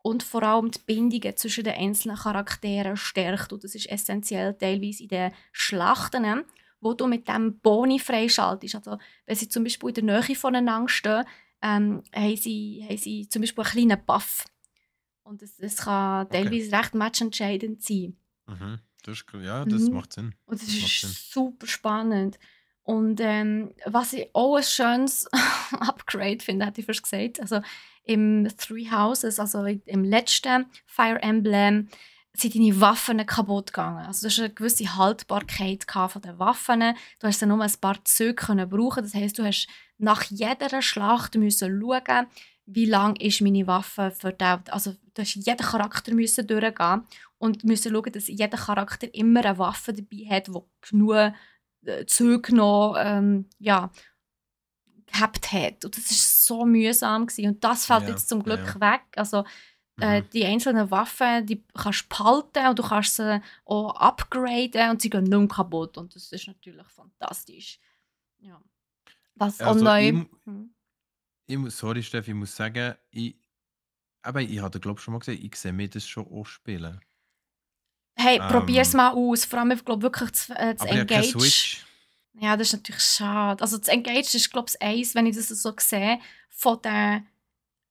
und vor allem die Bindungen zwischen den einzelnen Charakteren stärkt. Und das ist essentiell teilweise in den Schlachten, wo du mit dem Boni freischaltest. Also, wenn sie zum Beispiel in der Nähe voneinander stehen, haben sie zum Beispiel einen kleinen Buff. Und das kann teilweise recht matchentscheidend sein. Mhm. Das macht Sinn. Und das ist super spannend. Und was ich auch ein schönes Upgrade finde, hätte ich fast gesagt, also im Three Houses, also im letzten Fire Emblem, sind deine Waffen kaputt gegangen. Also du hast eine gewisse Haltbarkeit von den Waffen. Du hast nur ein paar Züge brauchen. Das heisst, du hast nach jeder Schlacht müssen schauen, wie lange ist meine Waffe verdaut. Also du hast jeden Charakter müssen durchgehen und müssen schauen, dass jeder Charakter immer eine Waffe dabei hat, die genug Züge noch gehabt hat. Und das war so mühsam gewesen. Und das fällt jetzt zum Glück weg. Also die einzelnen Waffen, die kannst du behalten und du kannst sie auch upgraden und sie gehen nicht mehr kaputt. Und das ist natürlich fantastisch. Ja. Was auch Also, neu. Hm. sorry, Steffi, ich muss sagen, ich hatte, glaube ich, schon mal gesagt, ich sehe mir das schon auch spielen. Hey, probier's Ähm, mal aus. Vor allem, ich glaube wirklich das aber ich habe keine Engage. Switch. Ja, das ist natürlich schade. Also das Engage ist, glaube ich, eins, wenn ich das so sehe, von den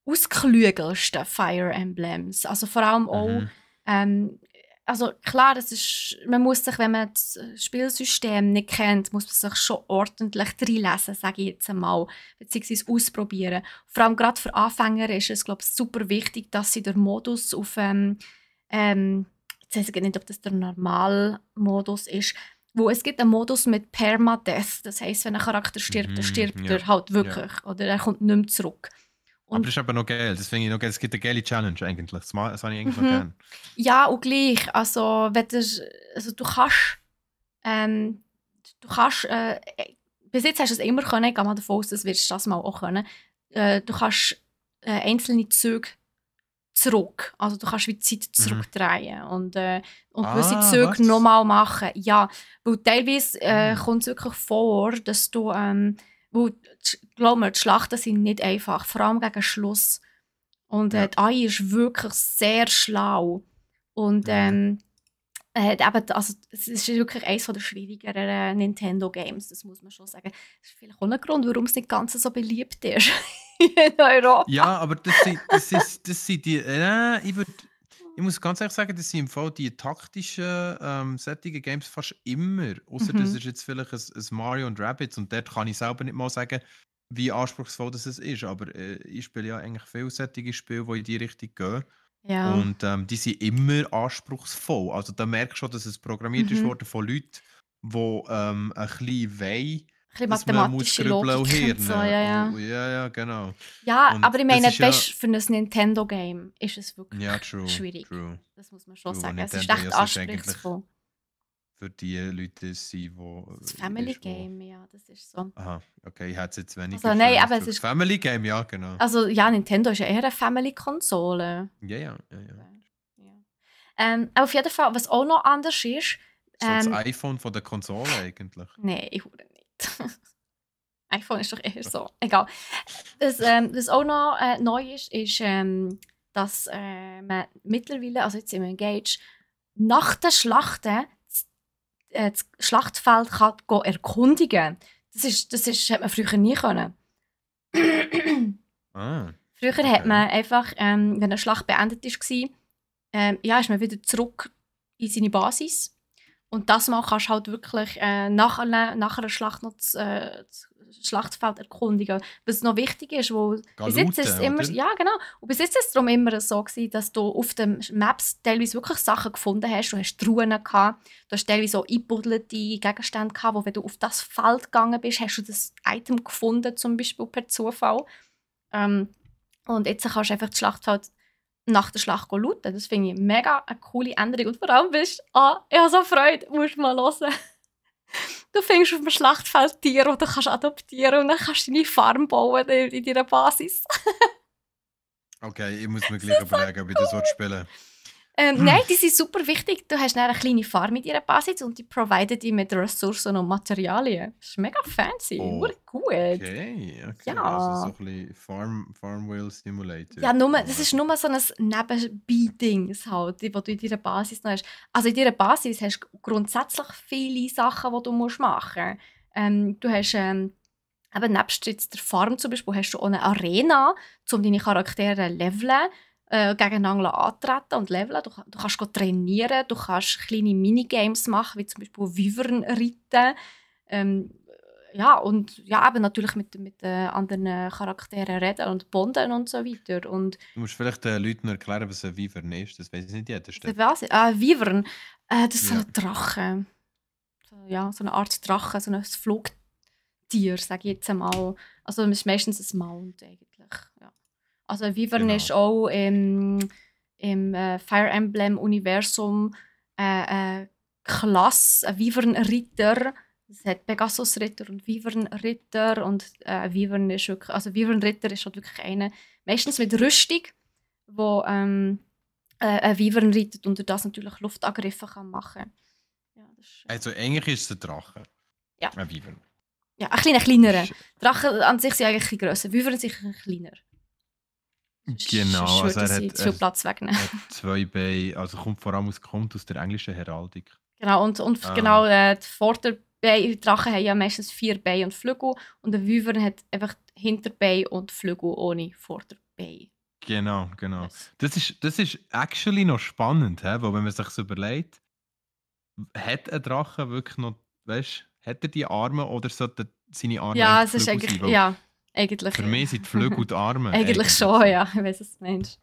ausgeklügelsten Fire Emblems. Also vor allem auch, Mhm. ähm, also klar, das ist, man muss sich, wenn man das Spielsystem nicht kennt, muss man sich schon ordentlich reinlesen, sage ich jetzt einmal, beziehungsweise ausprobieren. Vor allem gerade für Anfänger ist es, glaube ich, super wichtig, dass sie den Modus auf, jetzt weiß ich nicht, ob das der Normalmodus ist, wo es gibt einen Modus mit Permadeath, das heisst, wenn ein Charakter stirbt, dann Mhm. stirbt Ja. er halt Ja. wirklich, oder er kommt nicht mehr zurück. Aber Und das ist aber noch geil. Das finde ich noch geil. Es gibt eine geile Challenge eigentlich. Das habe ich eigentlich noch mhm. gerne. Ja, und gleich. Also, wenn du, also ähm, du kannst, bis jetzt hast du es immer können, ich gehe mal davon aus, das wirst du das mal auch können. Du kannst einzelne Züge zurück, also du kannst wie die Zeit Mhm. zurückdrehen und gewisse Ah, Züge was? nochmal machen. Ja, weil teilweise Hm. kommt es wirklich vor, dass du, weil, glaub mir, die Schlachten sind nicht einfach, vor allem gegen Schluss. Und Ja. die AI ist wirklich sehr schlau. Und Mhm. eben, also, es ist wirklich eines der schwierigeren Nintendo-Games, das muss man schon sagen. Das ist vielleicht auch ein Grund, warum es nicht ganz so beliebt ist in Europa. Ja, aber das sind die. Ich muss ganz ehrlich sagen, das sind im Fall die taktischen solche Games fast immer. Außer das Mhm. ist jetzt vielleicht ein Mario und Rabbids und dort kann ich selber nicht mal sagen, wie anspruchsvoll das ist. Aber ich spiele ja eigentlich viele solche Spiele, die in die Richtung gehen. Ja. Und die sind immer anspruchsvoll. Also da merkst du schon, dass es programmiert ist Mhm. worden von Leuten, die ein bisschen wollen, Ein bisschen dass man muss mathematische grübeln und Logik und so, hirnen. ja, ja. Ja, ja, genau. Ja, Und aber ich das meine, ist ja. weißt, für ein Nintendo-Game ist es wirklich Ja, true, schwierig. true, Das muss man schon true. Und sagen. Es ist Nintendo ja echt sonst eigentlich anspruchsvoll. für die Leute sind, Das ist, wo. Family-Game, ja, das ist so. Aha, okay, ich hätte es jetzt weniger Also nein, schön aber es ausgedrückt. ist, Family Game, ja, genau. also ja, Nintendo ist ja eher eine Family-Konsole. Ja, ja, ja, ja. Ja. Auf jeden Fall, was auch noch anders ist, So das ähm, iPhone von der Konsole eigentlich. nein, ich hure nicht. iPhone ist doch eher so. Egal. Was auch noch neu ist, ist, dass man mittlerweile, also jetzt im Engage, nach der Schlachten das Schlachtfeld kann go erkundigen. Hat man früher nie können. Ah, Früher hat okay. man einfach, wenn eine Schlacht beendet war, ja, ist man wieder zurück in seine Basis. Und das Mal kannst du halt wirklich nach einer Schlacht noch das Schlachtfeld erkundigen. Was noch wichtig ist, wo bis jetzt ist es Galuten, immer, oder? ja genau, und bis jetzt ist es darum immer so gewesen, dass du auf den Maps teilweise wirklich Sachen gefunden hast. Du hast Truhen gehabt, du hast teilweise auch eingebuddelte Gegenstände gehabt, wo wenn du auf das Feld gegangen bist, hast du das Item gefunden, zum Beispiel per Zufall. Ähm, und jetzt kannst du einfach das Schlachtfeld nach der Schlacht looten. Das finde ich mega eine coole Änderung. Und vor allem bist ich habe so Freude, musst du mal hören. Du findest auf dem Schlachtfeld Tiere, die du kannst adoptieren und dann kannst du deine Farm bauen in deiner Basis. Okay, ich muss mir Das gleich ist so überlegen, ob ich das cool. spielen Nein, die sind super wichtig. Du hast dann eine kleine Farm in deiner Basis und die providen dich mit Ressourcen und Materialien. Das ist mega fancy, Oh, hure gut. okay. Also so Ja. ein bisschen Farmville Simulator. Ja, das ist Mäßig. nur so ein Nebenbei-Ding, halt, das du in deiner Basis noch hast. Also in deiner Basis hast du grundsätzlich viele Sachen, die du machen musst. Du hast eben nebst jetzt der Farm zum Beispiel hast du auch eine Arena, um deine Charaktere zu leveln, gegeneinander antreten und leveln. Du kannst trainieren, du kannst kleine Minigames machen, wie zum Beispiel Wyvern reiten. Ähm, ja, und ja, eben natürlich mit den anderen Charakteren reden und bonden und so weiter. Und Du musst vielleicht den Leuten noch erklären, was ein Wyvern ist. Das weiß nicht jeder, Steffi. was? Wyvern, das ist so Ja. ein Drache. So, ja, so eine Art Drache, so ein Flugtier, sage ich jetzt einmal. Also es ist meistens ein Mount eigentlich. Ja. Also ein Wyvern ist Genau. auch im Fire Emblem-Universum Klasse, ein Wyvern-Ritter. Es hat Pegasus-Ritter und Wyvern-Ritter. Und Wyvern ist wirklich, also Wyvern-Ritter ist halt wirklich einer, meistens mit Rüstung, wo ein Wyvern reitet und durch das natürlich Luftangriffe kann machen. Ja, das ist, Also eigentlich ist es ein Drache. ja. Ein Wyvern. Ja, ein bisschen kleinerer. Drachen an sich sind eigentlich ein bisschen grösser, Wyvern sind ein bisschen kleiner. Genau, Sonst also würden er sie hat, zu viel Platz wegnehmen. hat 2 Beine, also kommt aus der englischen Heraldik. Genau, und genau, die Vorderbeine-Drachen haben ja meistens 4 Beine und Flügel und der Wyvern hat einfach Hinterbeine und Flügel ohne Vorderbeine. Genau. Yes. Das ist actually noch spannend, he? Weil wenn man sich überlegt, hat ein Drache wirklich noch, weißt, hat er die Arme oder sollten seine Arme Ja, eigentlich es ist Flügel eigentlich, sein? Weil ja, eigentlich. für mich sind die Flügel die Arme. Eigentlich so. schon, ja, ich weiß, was du meinst.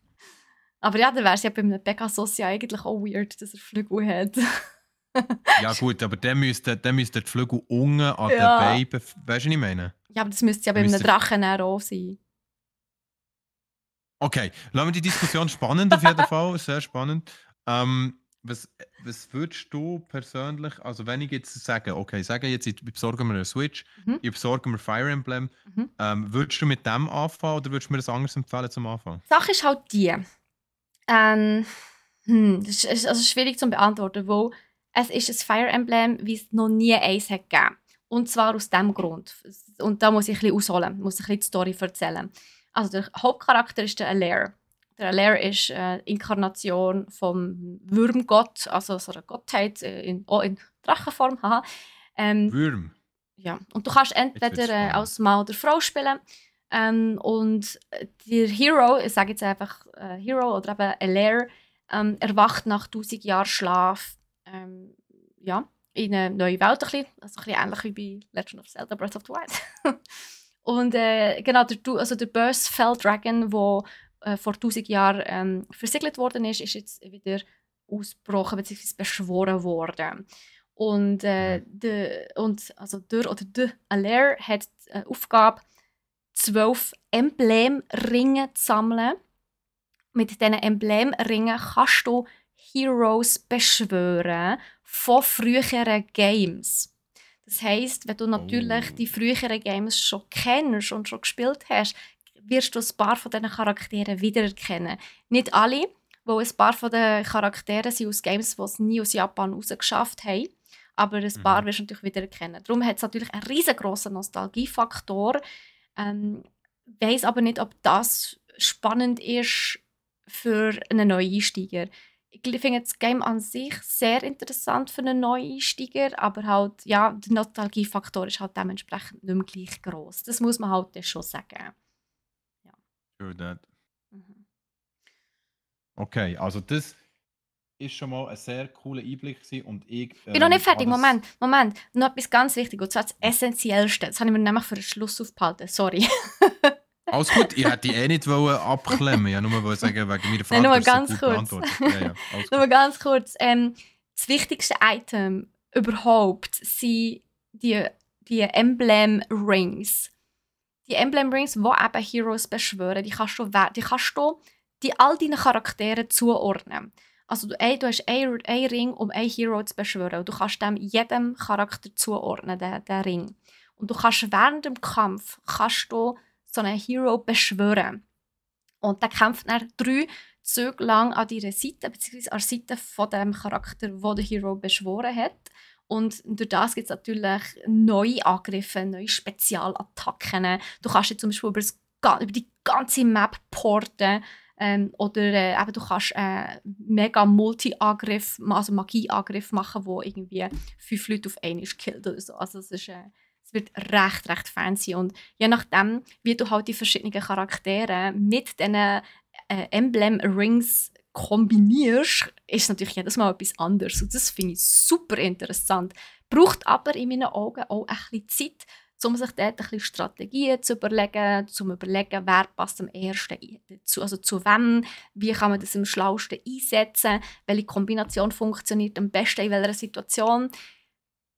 Aber ja, dann wäre es ja bei einem Pegasus ja eigentlich auch weird, dass er Flügel hat. Ja gut, aber dann müsste die Flügel unten an den Ja. Beinen, weißt du, was ich meine? Ja, aber das müsste ja bei einem Drachen auch sein. Okay, lassen wir die Diskussion spannend auf jeden Fall, sehr spannend. Was würdest du persönlich, also wenn ich jetzt sage, okay, ich besorge mir eine Switch, ich besorge mir Fire Emblem, würdest du mit dem anfangen oder würdest du mir das anderes empfehlen zum Anfang? Die Sache ist halt die, das ist also schwierig zu beantworten, weil es ist ein Fire Emblem, wie es noch nie eins hat gegeben. Und zwar aus diesem Grund. Und da muss ich ein bisschen ausholen, muss ein bisschen die Story erzählen. Also der Hauptcharakter ist der Allaire. Der Allaire ist Inkarnation vom Würmgott, also so eine Gottheit in Drachenform. Würm. Ja, und du kannst entweder als Mann oder Frau spielen. Und der Hero, ich sage jetzt einfach Hero oder eben Allaire, erwacht nach 1000 Jahren Schlaf ja, in eine neue Welt. Also ein bisschen ähnlich wie bei Legend of Zelda Breath of the Wild. Und genau, der böse Fell Dragon, der vor 1000 Jahren versiegelt worden ist jetzt wieder ausgebrochen bzw. beschworen worden. Und der Allaire hat die Aufgabe, 12 Emblemringe zu sammeln. Mit diesen Emblemringen kannst du Heroes beschwören von früheren Games. Das heisst, wenn du natürlich die früheren Games schon kennst und schon gespielt hast, wirst du ein paar von diesen Charakteren wiedererkennen. Nicht alle, weil ein paar von den Charakteren sind aus Games, die es nie aus Japan rausgeschafft haben. Aber ein paar wirst du natürlich wiedererkennen. Darum hat es natürlich einen riesengroßen Nostalgiefaktor. Ich weiss aber nicht, ob das spannend ist für einen Neueinsteiger. Ich finde das Game an sich sehr interessant für einen Neueinsteiger, aber halt, ja, der Nostalgiefaktor ist halt dementsprechend nicht mehr gleich gross. Das muss man halt schon sagen. Ja. True that. Okay, also das ist schon mal ein sehr cooler Einblick gewesen und ich... bin noch nicht fertig, Moment. Noch etwas ganz wichtig, und zwar das Essentiellste. Das habe ich mir nämlich für den Schluss aufgehalten, sorry. Alles gut, ich hätte die nicht abklemmen. Ich wollte nur sagen, wegen meiner Frage, nur dass ganz gut kurz. Ja, nur ganz kurz. Das wichtigste Item überhaupt sind die Emblem Rings. Die Emblem Rings, die eben Heroes beschwören, die kannst du all deinen Charakteren zuordnen. Also du hast einen Ring, um einen Hero zu beschwören. Und du kannst jedem Charakter zuordnen, den Ring. Und du kannst während dem Kampf so einen Hero beschwören. Und der kämpft dann 3 Züge lang an deiner Seite, beziehungsweise an der Seite von dem Charakter, den der Hero beschworen hat. Und durch das gibt es natürlich neue Angriffe, neue Spezialattacken. Du kannst jetzt zum Beispiel über die ganze Map porten. Oder eben, du kannst mega Multi-Angriff, also Magie-Angriff machen, wo irgendwie 5 Leute auf einmal killt oder so. Also es wird recht fancy. Und je nachdem, wie du halt die verschiedenen Charaktere mit diesen Emblem-Rings kombinierst, ist es natürlich jedes Mal etwas anderes. Und das finde ich super interessant. Braucht aber in meinen Augen auch ein bisschen Zeit, um sich dort ein bisschen Strategien zu überlegen, wer passt am ersten zu wem, wie kann man das am schlausten einsetzen, welche Kombination funktioniert am besten in welcher Situation.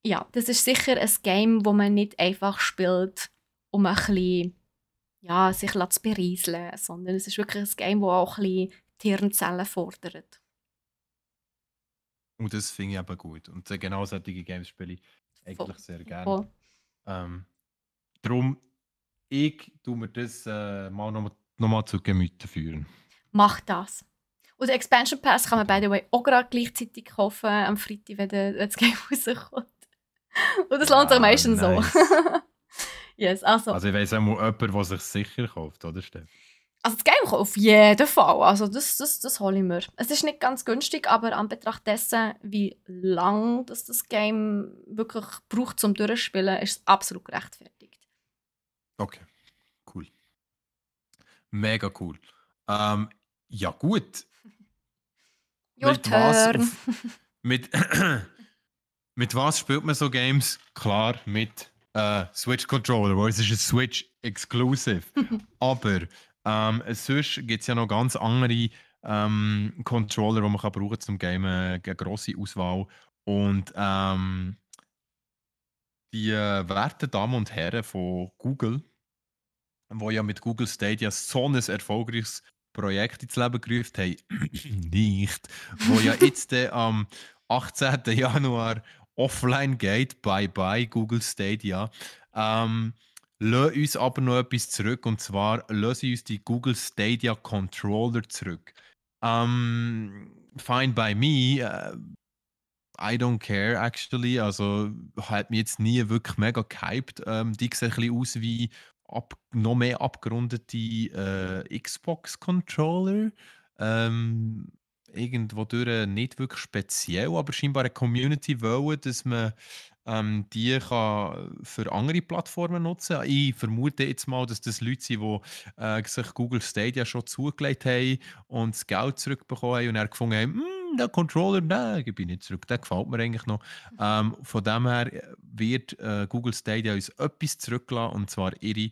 Ja, das ist sicher ein Game, wo man nicht einfach spielt, um ein bisschen, ja, sich zu berieseln, sondern es ist wirklich ein Game, das auch ein bisschen die Hirnzellen fordert. Und das finde ich eben gut. Und genau solche Games spiele ich eigentlich sehr gerne. Darum, ich tue mir das mal noch mal zu Gemüte führen. Mach das. Und den Expansion Pass kann man, by the way, auch gerade gleichzeitig kaufen am Freitag, wenn das Game rauskommt. Und das lohnt sich meistens nice. so. Yes, also Also ich weiss auch mal jemand, der sich sicher kauft, oder Steff? das Game auf jeden Fall. Also das hole ich mir. Es ist nicht ganz günstig, aber an Betracht dessen, wie lang das Game wirklich braucht zum Durchspielen, ist es absolut gerechtfertigt. Okay, cool. Mega cool. Ähm, ja gut. Your Mit was turn. auf mit mit was spielt man so Games? Klar, mit Switch Controller, weil es ist ein Switch Exclusive. Aber sonst gibt es ja noch ganz andere Controller, die man kann brauchen zum Gamen, eine grosse Auswahl. Und die werten Damen und Herren von Google, wo ja mit Google Stadia so ein erfolgreiches Projekt ins Leben gerufen haben, nicht, wo ja jetzt am 18. Januar offline geht, bye bye Google Stadia, lassen uns aber noch etwas zurück, und zwar lassen sie uns die Google Stadia Controller zurück. Fine by me, I don't care actually. Also hat mich jetzt nie wirklich mega gehypt. Die sehen ein bisschen aus wie noch mehr abgerundete Xbox-Controller. Ähm, Irgendwo durch nicht wirklich speziell, aber scheinbar eine Community wollen, dass man die kann für andere Plattformen nutzen. Ich vermute jetzt mal, dass das Leute sind, die sich Google Stadia schon zugelegt haben und das Geld zurückbekommen haben und dann gefunden haben, der Controller, den gebe ich nicht zurück, der gefällt mir eigentlich noch. Von dem her wird Google Stadia uns etwas zurücklassen, und zwar ihre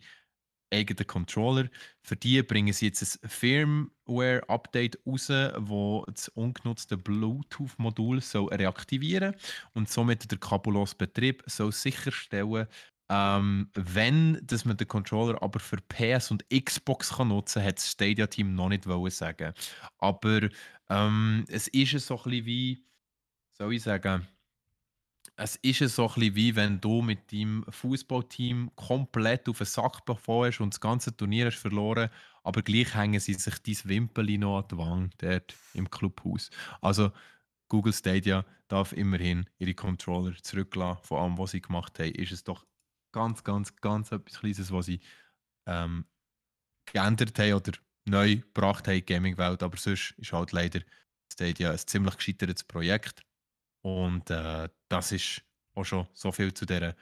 eigenen Controller. Für die bringen sie jetzt ein Firmware-Update raus, wo das ungenutzte Bluetooth-Modul reaktivieren soll und somit der kabellose Betrieb soll sicherstellen, wenn dass man den Controller aber für PS und Xbox kann nutzen kann, hat das Stadia-Team noch nicht wollen sagen. Aber es ist so ein bisschen wie, soll ich sagen, es ist so ein bisschen wie wenn du mit deinem Fußballteam komplett auf den Sack bekommen hast und das ganze Turnier hast verloren, aber gleich hängen sie sich dein Wimpeli noch an die Wand dort im Clubhaus. Also Google Stadia darf immerhin ihre Controller zurücklassen von allem, was sie gemacht haben. Ist es doch ganz, ganz, ganz etwas Kleines, was sie ähm, geändert haben oder neu gebracht haben in die Gaming-Welt. Aber sonst ist halt leider Stadia ein ziemlich gescheitertes Projekt. Und das ist auch schon so viel zu dieser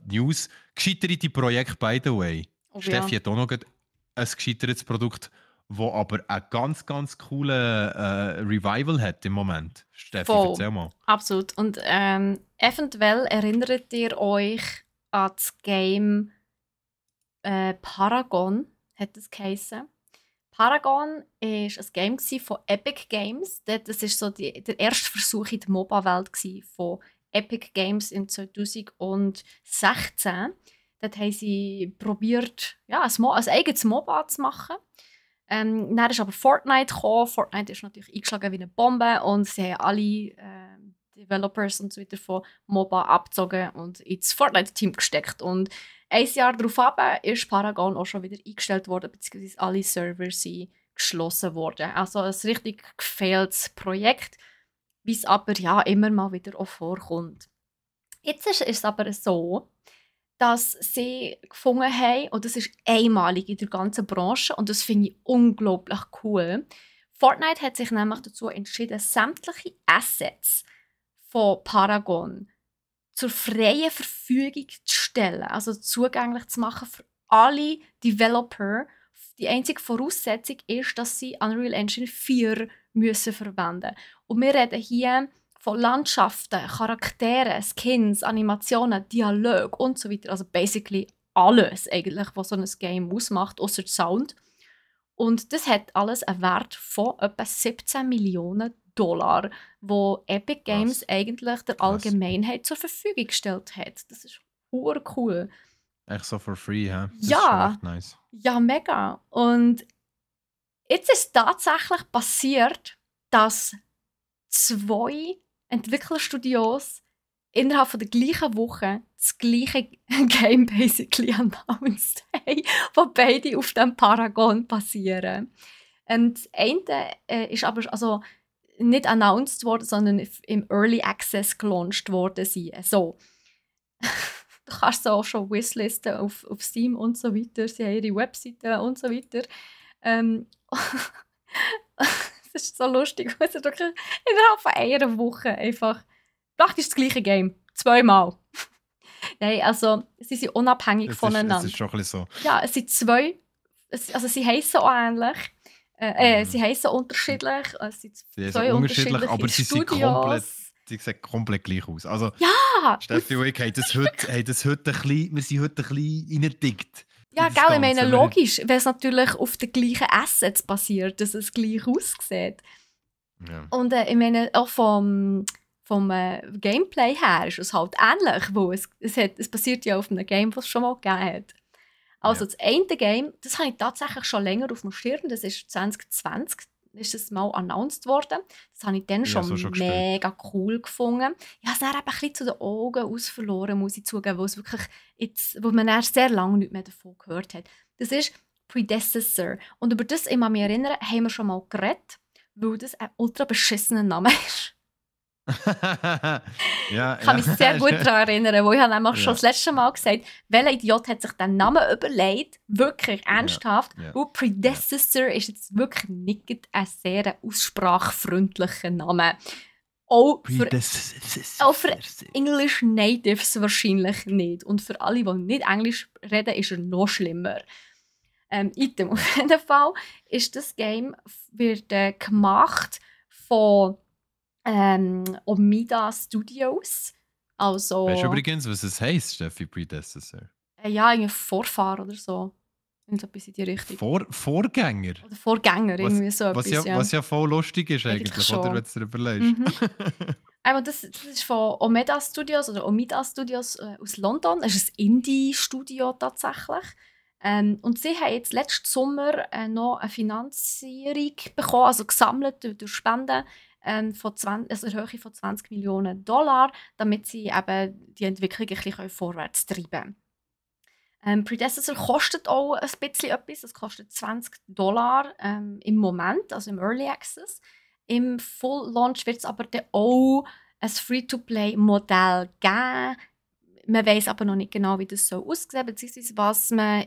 News. Gescheiterte Projekt, by the way. Oh ja, Steffi hat auch noch ein gescheitertes Produkt, wo aber ein ganz, ganz coolen Revival hat im Moment. Steffi, voll. erzähl mal. Absolut. Und eventuell erinnert ihr euch an das Game Paragon, hat es geheißen. Paragon war ein Game von Epic Games. Das war so der erste Versuch in der MOBA-Welt von Epic Games in 2016. Dort haben sie probiert, ja, ein eigenes MOBA zu machen. Dann ist aber Fortnite gekommen. Fortnite ist natürlich eingeschlagen wie eine Bombe und sie haben alle Developers und so weiter von MOBA abgezogen und ins Fortnite-Team gesteckt. Und ein Jahr darauf ist Paragon auch schon wieder eingestellt worden, beziehungsweise alle Server sind geschlossen worden. Also ein richtig gefehltes Projekt, wie es aber ja immer mal wieder auch vorkommt. Jetzt ist es aber so, dass sie gefunden haben, und das ist einmalig in der ganzen Branche, und das finde ich unglaublich cool. Fortnite hat sich nämlich dazu entschieden, sämtliche Assets von Paragon zur freien Verfügung zu stellen, also zugänglich zu machen für alle Developer. Die einzige Voraussetzung ist, dass sie Unreal Engine 4 müssen verwenden. Und wir reden hier von Landschaften, Charakteren, Skins, Animationen, Dialog und so weiter. Also basically alles eigentlich, was so ein Game ausmacht, außer Sound. Und das hat alles einen Wert von etwa 17 Millionen $, wo Epic Games Krass. eigentlich der Krass. Allgemeinheit zur Verfügung gestellt hat. Das ist cool. Echt so for free, hä? Das ist schon Ja, echt nice. ja, mega. Und jetzt ist tatsächlich passiert, dass 2 Entwicklerstudios innerhalb von der gleichen Woche das gleiche Game basically announced haben, wo beide auf dem Paragon basieren. Und das eine ist aber also nicht announced worden, sondern im Early Access gelauncht worden. So. Du kannst so auch schon wishlisten auf Steam und so weiter. Sie haben ihre Webseite und so weiter. Das ist so lustig, weil sie wirklich innerhalb von einer Woche einfach praktisch das gleiche Game. 2-mal. Nein, also sie sind unabhängig Es voneinander. ist schon ein bisschen so. Ja, es sind 2. Also sie heißen auch ähnlich. Sie heißen unterschiedlich. Es sind Sie 2 sind unterschiedlich, unterschiedliche aber sie sind Studios. sie sehen komplett gleich aus. Also, Ja! Steffi und ich haben das heute ein bisschen, wir sind heute ein bisschen reingedickt. Ja, gell, ich meine, logisch, wenn es natürlich auf den gleichen Assets basiert, dass es gleich aussieht. Ja. Und ich meine, auch vom Gameplay her ist es halt ähnlich, wo es basiert ja auf einem Game, das es schon mal gegeben hat. Also das eine Game, das habe ich tatsächlich schon länger auf dem Schirm, das ist 2020, ist das mal announced worden. Das habe ich dann schon mega cool gefunden. Ich habe es dann eben ein bisschen zu den Augen ausverloren, muss ich zugeben, wo man dann sehr lange nicht mehr davon gehört hat. Das ist Predecessor. Und über das, ich kann mich erinnern, haben wir schon mal geredet, weil das ein ultra beschissener Name ist. Ich kann mich sehr gut daran erinnern, wo ich habe nämlich schon das letzte Mal gesagt, welcher Idiot hat sich den Namen überlegt, wirklich ernsthaft, und Predecessor ist jetzt wirklich nicht ein sehr aussprachfreundlicher Name. Auch für English Natives wahrscheinlich nicht. Und für alle, die nicht Englisch reden, ist er noch schlimmer. Item. Auf jeden Fall ist das Game wird, gemacht von Omida Studios. Also, weißt du übrigens, was es heisst, Steffi, Predecessor? Ja, irgendwie Vorfahr oder so. Irgendetwas in die Richtung. Vorgänger? Oder Vorgänger, irgendwie so etwas, was ja voll lustig ist eigentlich oder, wenn du dir überlegst. Aber das ist von Omida Studios aus London. Das ist ein Indie-Studio tatsächlich. Und sie haben jetzt letzten Sommer noch eine Finanzierung bekommen, also gesammelt durch Spenden von in Höhe von $20 Millionen, damit sie eben die Entwicklung ein bisschen vorwärts treiben können. Predecessor kostet auch ein bisschen etwas. Es kostet $20 im Moment, also im Early Access. Im Full Launch wird es aber dann auch ein Free-to-Play-Modell geben. Man weiss aber noch nicht genau, wie das so aussieht, beziehungsweise was man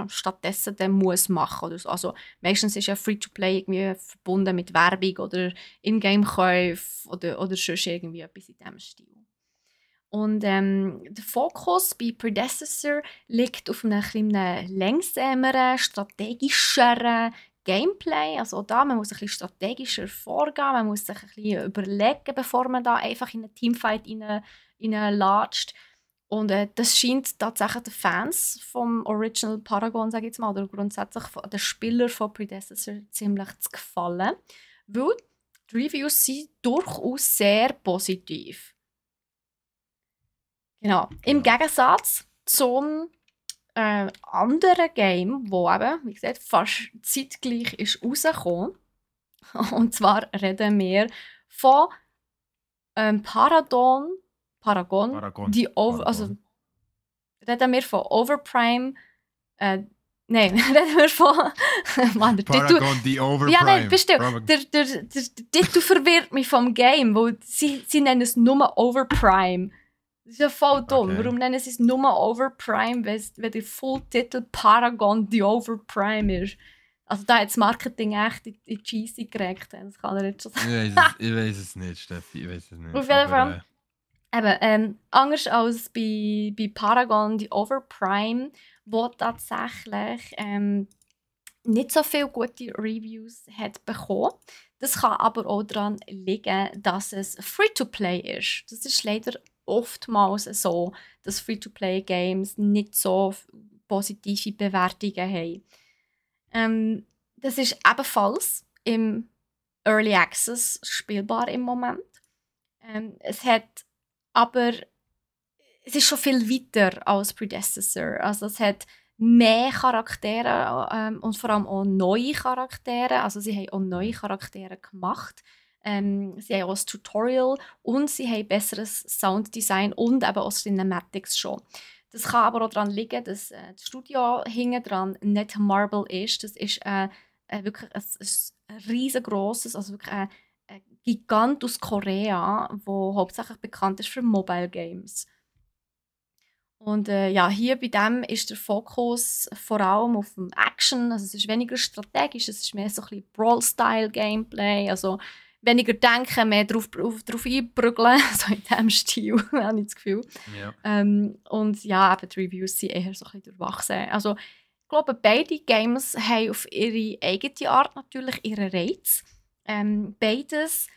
stattdessen dann muss machen muss. Also meistens ist ja Free-to-Play irgendwie verbunden mit Werbung oder Ingame-Käufen oder sonst irgendwie etwas in diesem Stil. Und der Fokus bei Predecessor liegt auf einem kleinen langsameren, strategischeren Gameplay. Also da, man muss ein bisschen strategischer vorgehen, man muss sich ein bisschen überlegen, bevor man da einfach in einen Teamfight reinlatscht. Und das scheint tatsächlich den Fans vom Original Paragon, sage ich jetzt mal, oder grundsätzlich den Spielern von Predecessor ziemlich zu gefallen. Weil die Reviews sind durchaus sehr positiv. Genau. Im Gegensatz zum anderen Game, das eben, wie gesagt, fast zeitgleich ist rausgekommen. Und zwar reden wir von Paragon. Also reden wir von Overprime. Nein, reden wir von Paragon, die Overprime. Ja, nein, bist du. Der Titel verwirrt mich vom Game, weil sie nennen es nur Overprime. Das ist ja voll dumm. Okay. Warum nennen sie es nur Overprime, wenn der Full-Titel Paragon die Overprime ist? Also da hat das Marketing echt in die Cheesy gekriegt. Das kann er jetzt schon sagen. Ich weiß es nicht, Steffi. Ich weiß es nicht. Auf jeden Fall. Anders als bei Paragon die Overprime, wo tatsächlich nicht so viele gute Reviews hat bekommen. Das kann aber auch daran liegen, dass es Free-to-Play ist. Das ist leider oftmals so, dass Free-to-Play-Games nicht so positive Bewertungen haben. Das ist ebenfalls im Early Access spielbar im Moment. Es ist schon viel weiter als Predecessor. Also es hat mehr Charaktere und vor allem auch neue Charaktere. Also sie haben auch neue Charaktere gemacht. Sie haben auch ein Tutorial und sie haben besseres Sounddesign und eben auch Cinematics schon. Das kann aber auch daran liegen, dass das Studio hinten dran nicht Marble ist. Das ist wirklich ein riesengroßes, also wirklich ein Gigant aus Korea, der hauptsächlich bekannt ist für Mobile Games. Und ja, hier bei dem ist der Fokus vor allem auf dem Action. Also es ist weniger strategisch, es ist mehr so ein bisschen Brawl-Style-Gameplay. Also weniger denken, mehr drauf einprügeln. So in diesem Stil, habe ich das Gefühl. Ja. Und ja, eben die Reviews sind eher so ein bisschen durchwachsen. Also ich glaube, beide Games haben auf ihre eigene Art natürlich ihren Reiz. Beides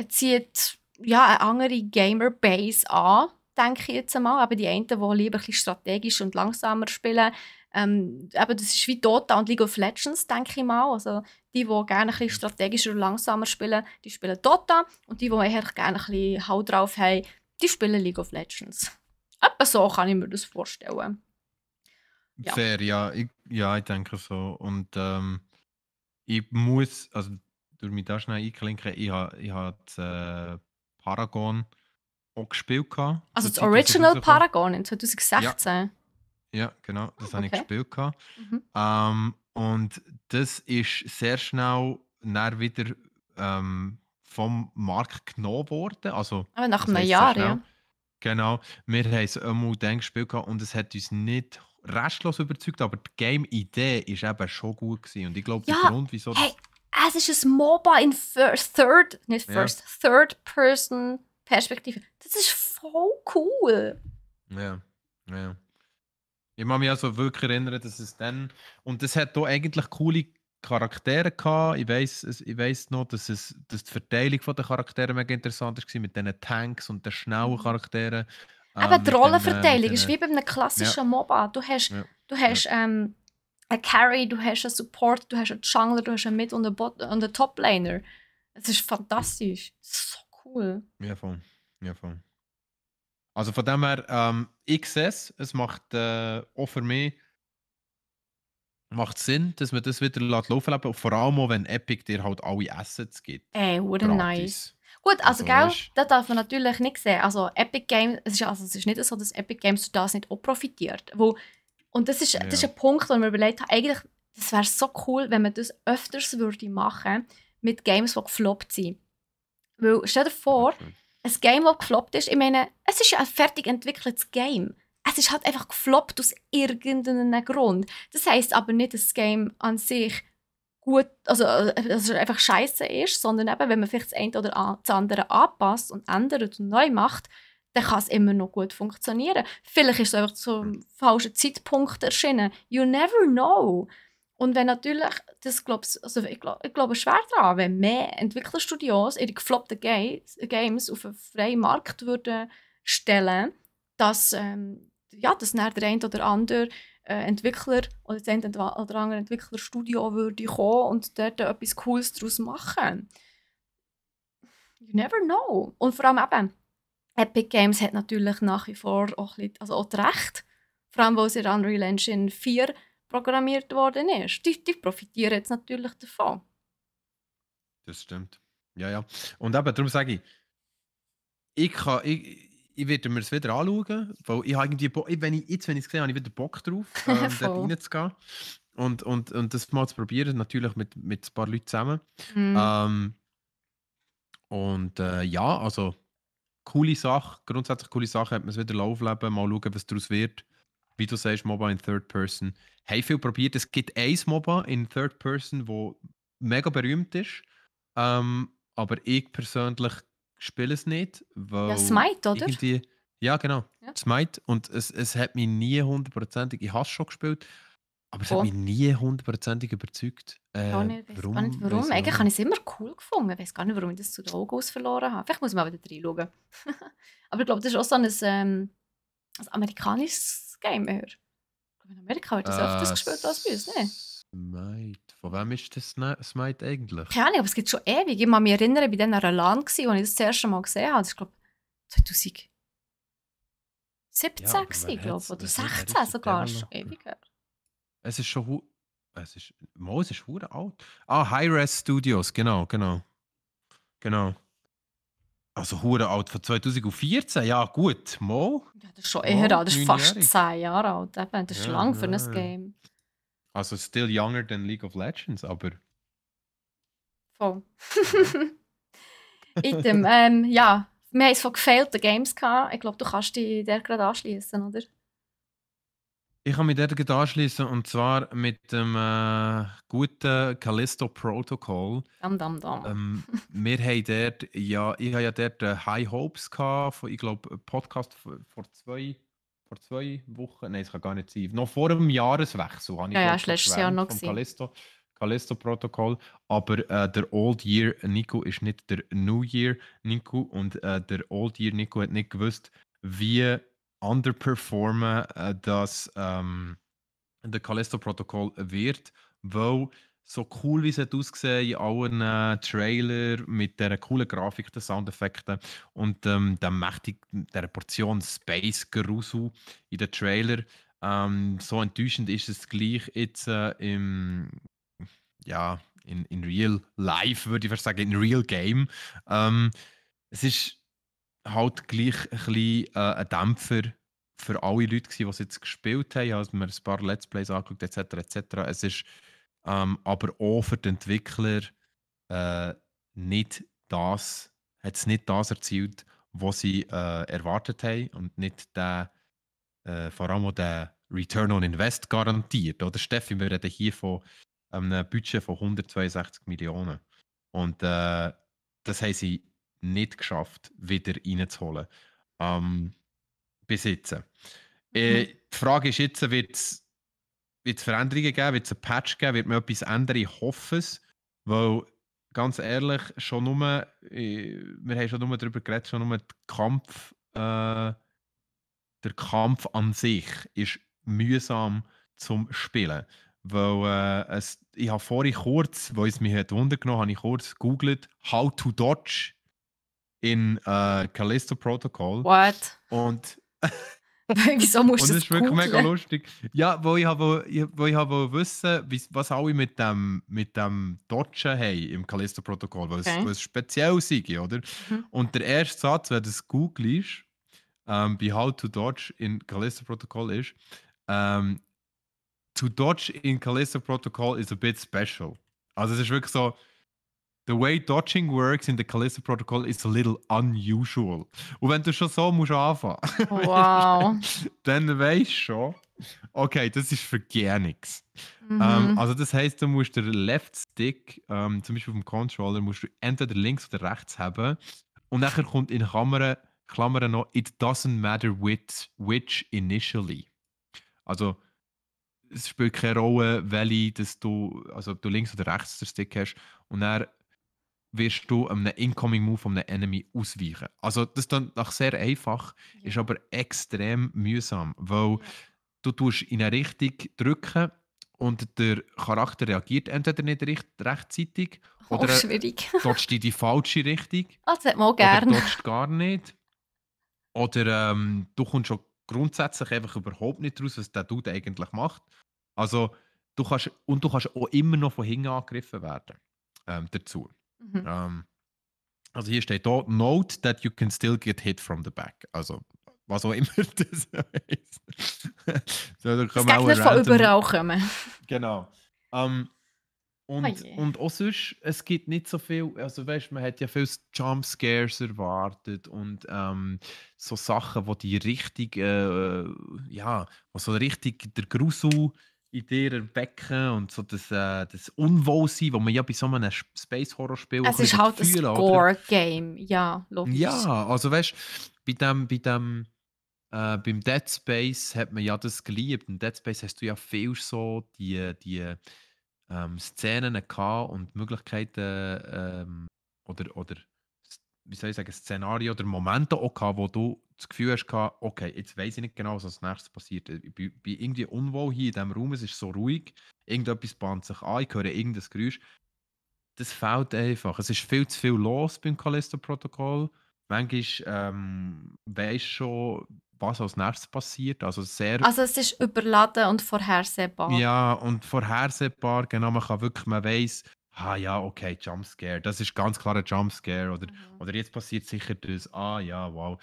zieht ja, eine andere Gamer-Base an, denke ich jetzt einmal. Aber die einen, die lieber ein bisschen strategisch und langsamer spielen, eben, das ist wie Dota und League of Legends, denke ich mal. Also die gerne ein bisschen strategischer und langsamer spielen, die spielen Dota. Und die eher gerne ein bisschen Haut drauf haben, die spielen League of Legends. Etwa so kann ich mir das vorstellen. Ja. Fair, ja. Ich denke so. Und ich muss, also durch mich da schnell einklinken, ich habe das Paragon auch gespielt gehabt. Also zur das Zeit, wo es Original rausgekommen. Paragon in Ja, 2016. ja, genau, das habe ich Okay. gespielt gehabt. Mhm. Und das ist sehr schnell dann wieder vom Markt genommen worden. Also, Aber nach was einem heisst sehr Jahr, schnell? ja. Genau, wir haben es einmal dann gespielt gehabt und es hat uns nicht restlos überzeugt, aber die Game-Idee war eben schon gut gewesen. Und ich glaube, der Ja, Grund, wieso hey, das... es ist ein MOBA in Ja, Third-Person-Perspektive. Das ist voll cool. ja, ja. Ich kann mich also wirklich erinnern, dass es dann... Und es hat auch eigentlich coole Charaktere gehabt. Ich weiss noch, dass die Verteilung der Charaktere mega interessant war, mit diesen Tanks und den schnellen Mhm. Charakteren. Aber die Mit Rollenverteilung ist den... wie bei einem Ja, klassischen MOBA. Du hast, ja, du ja. hast einen Carry, du hast einen Support, du hast einen Jungler, du hast einen Mid- und einen Top-Laner. Es ist fantastisch. So cool. Ja, voll. Ja, voll. Also von dem her, ich sehe es. Es macht auch für mich macht Sinn, dass man das wieder laufen lässt. Vor allem auch, wenn Epic dir halt alle Assets gibt. Ey, nice. Gratis. Gut, also Also, gell, weißt das darf man natürlich nicht sehen. Also Epic Games, es ist nicht so, dass Epic Games das nicht auch profitiert. Und das ist ja. ein Punkt, wo ich mir überlegt habe, eigentlich, das wäre so cool, wenn man das öfters würde machen mit Games, die gefloppt sind. Weil, stell dir vor, True. ein Game, das gefloppt ist, ich meine, es ist ja ein fertig entwickeltes Game. Es ist halt einfach gefloppt aus irgendeinem Grund. Das heisst aber nicht, dass das Game an sich gut, also dass es einfach scheiße ist, sondern eben, wenn man vielleicht das eine oder das andere anpasst und ändert und neu macht, dann kann es immer noch gut funktionieren. Vielleicht ist es einfach zum falschen Zeitpunkt erschienen. You never know. Und wenn natürlich, also ich glaube schwer daran, wenn mehr Entwicklerstudios ihre gefloppten Games auf einen freien Markt würden stellen, dass, ja, dass dann der eine oder andere Entwickler oder das eine oder andere Entwicklerstudio würde kommen und dort etwas Cooles daraus machen. You never know. Und vor allem eben, Epic Games hat natürlich nach wie vor auch, also auch das Recht, vor allem weil es in Unreal Engine 4 programmiert worden ist. Die profitieren jetzt natürlich davon. Das stimmt. Ja, ja. Und eben, darum sage ich werde mir es wieder anschauen, weil ich habe irgendwie, wenn ich es sehe, habe ich wieder Bock drauf, dort Voll. reinzugehen und das mal zu probieren, natürlich mit ein paar Leuten zusammen. Mm. Ähm, und ja, also coole Sache, grundsätzlich coole Sache, hat man es wieder aufleben, mal schauen, was daraus wird. Wie du sagst, MOBA in Third Person. Hey, viel probiert. Es gibt ein MOBA in Third Person, wo mega berühmt ist. Aber ich persönlich spiele es nicht, Ja, weil Smite, oder? irgendwie. Ja, genau. Ja. Smite. Und es hat mich nie hundertprozentig. Ich habe es schon gespielt, aber es hat Voll. mich nie hundertprozentig überzeugt. Ich auch nicht, weiß gar nicht Warum? Weiß warum. ich auch Eigentlich habe nicht. ich es immer cool gefunden. Ich weiß gar nicht, warum ich das zu den Augen verloren habe. Vielleicht muss ich mal wieder reinschauen. Aber ich glaube, das ist auch so ein amerikanisches Game. Eher. In Amerika wird das öfters gespielt als bei uns, ne? Smite. Von wem ist das Smite eigentlich? Keine Ahnung, aber es gibt schon ewig. Ich kann mich erinnern, ich war dann an einer LAN, als ich das erste Mal gesehen habe. Das ist, glaube ich, 2017 Ja, aber gewesen, glaube ich. Oder wer 16 ist der sogar. Das ist schon Developer? ewig her. Es ist schon es ist hure alt. Ah, Hi-Res Studios, genau, genau. Genau. Also hure alt von 2014. Ja, gut. Ja, das ist schon eher Mo, alt. Das ist fast 9-jährig. 10 Jahre alt. Eben. Das ist Ja, lang für ein ja. Game. Also still younger than League of Legends, aber Voll. ja. Ja, wir haben es von gefehlten Games gehabt. Ich glaube, du kannst dich der gerade anschließen, oder? Ich kann mich dort gleich anschließen und zwar mit dem guten Callisto Protocol. Dam, dam, dam. Wir haben dort, ja, ich habe ja dort High Hopes gehabt, von, ich glaube, Podcast vor zwei Wochen, nein, es kann gar nicht sein, noch vor dem Jahreswechsel habe ich, Ja, ja, glaube ist schon letztes Jahr geschwärmt noch vom gewesen. Callisto Protocol, aber der Old Year Nico ist nicht der New Year Nico und der Old Year Nico hat nicht gewusst, wie underperformen das der Callisto-Protokoll wird, weil so cool wie es hat ausgesehen in allen Trailer mit der coolen Grafik, den Soundeffekten und der Portion Space Gerusu in den Trailer, so enttäuschend ist es gleich jetzt ja, in Real Life, würde ich fast sagen, in Real Game. Ähm, Es ist halt gleich ein bisschen ein Dämpfer für alle Leute gewesen, die es jetzt gespielt haben. Ich habe mir ein paar Let's Plays angeschaut, etc. etc. Es ist aber auch für die Entwickler äh, nicht das, hat es nicht das erzielt, was sie erwartet haben und nicht vor allem auch den Return on Invest garantiert. Oder Steffi, wir reden hier von einem Budget von 162 Millionen. Und das haben sie nicht geschafft, wieder reinzuholen. Ähm, bis jetzt. Mhm. Die Frage ist jetzt, wird es Veränderungen geben, wird es einen Patch geben, wird man etwas ändern? Ich hoffe es, weil ganz ehrlich, wir haben schon nur darüber geredet, schon nur der Kampf an sich ist mühsam zum Spielen. Weil ich habe vorhin kurz, weil es mich hat Wunder genommen, habe ich kurz gegoogelt, How to Dodge in Callisto Protocol. What? Und Wieso musst Und du es es ist wirklich mega googlen? lustig. Ja, wo ich habe wissen, was alle mit dem Dodgen haben im Callisto-Protokoll, Okay. weil es speziell ist, oder? Mhm. Und der erste Satz, wenn du es googelst, bei How to Dodge in Callisto-Protokoll ist, ähm, to dodge in Callisto-Protokoll is a bit special. Also es ist wirklich so, the way dodging works in the Callisto Protocol is a little unusual. Und wenn du schon so musst anfangen, Wow. dann weißt du schon, okay, das ist für gar nichts. Mhm. Also das heißt, du musst den Left Stick, zum Beispiel vom Controller, musst du entweder links oder rechts haben. Und nachher kommt in Klammern noch, it doesn't matter which initially. Also es spielt keine Rolle, welche, also ob du links oder rechts den Stick hast. Und dann wirst du einem Incoming Move von einem Enemy ausweichen. Also das ist dann nach sehr einfach, ist Ja. aber extrem mühsam, weil Ja. du tust in eine Richtung drücken und der Charakter reagiert entweder nicht rechtzeitig Oh, oder er schwierig. dodgt in die falsche Richtung Das hat man auch oder gern. dodgt gar nicht oder du kommst schon grundsätzlich einfach überhaupt nicht raus, was der Dude eigentlich macht. Also du kannst auch immer noch von hinten angegriffen werden dazu. Mhm. Ähm, also hier steht da, note that you can still get hit from the back. Also, was auch immer das heisst. So, da Dass können wir auch Gegner ein von random. überall kommen. Genau. Ähm, Oh und, je. und auch sonst, es gibt nicht so viel, also weißt man hat ja viele Jumpscares erwartet und so Sachen, wo die richtig, ja, wo so richtig der Grusel in dir erwecken und so das Unwohlsein, wo man ja bei so einem Space-Horror-Spiel auch Es ein ist bisschen halt ein fühlen, oder? Score-Game. Ja, logisch. Ja, also weißt beim Dead Space hat man ja das geliebt. In Dead Space hast du ja viel so die Szenen gehabt und Möglichkeiten oder wie soll ich sagen, Szenarien oder Momente auch gehabt, wo du das Gefühl hast, okay, jetzt weiß ich nicht genau, was als nächstes passiert. Ich bin irgendwie unwohl hier in diesem Raum, es ist so ruhig, irgendetwas bahnt sich an, ich höre irgendein Geräusch. Das fehlt einfach. Es ist viel zu viel los beim Callisto-Protokoll. Manchmal weisst du schon, was als nächstes passiert. Also sehr, Also es ist überladen und vorhersehbar. ja, und vorhersehbar, genau, man weiss, ja, okay, Jumpscare, das ist ganz klar ein Jumpscare. Oder, Mhm. oder jetzt passiert sicher das, ja, wow.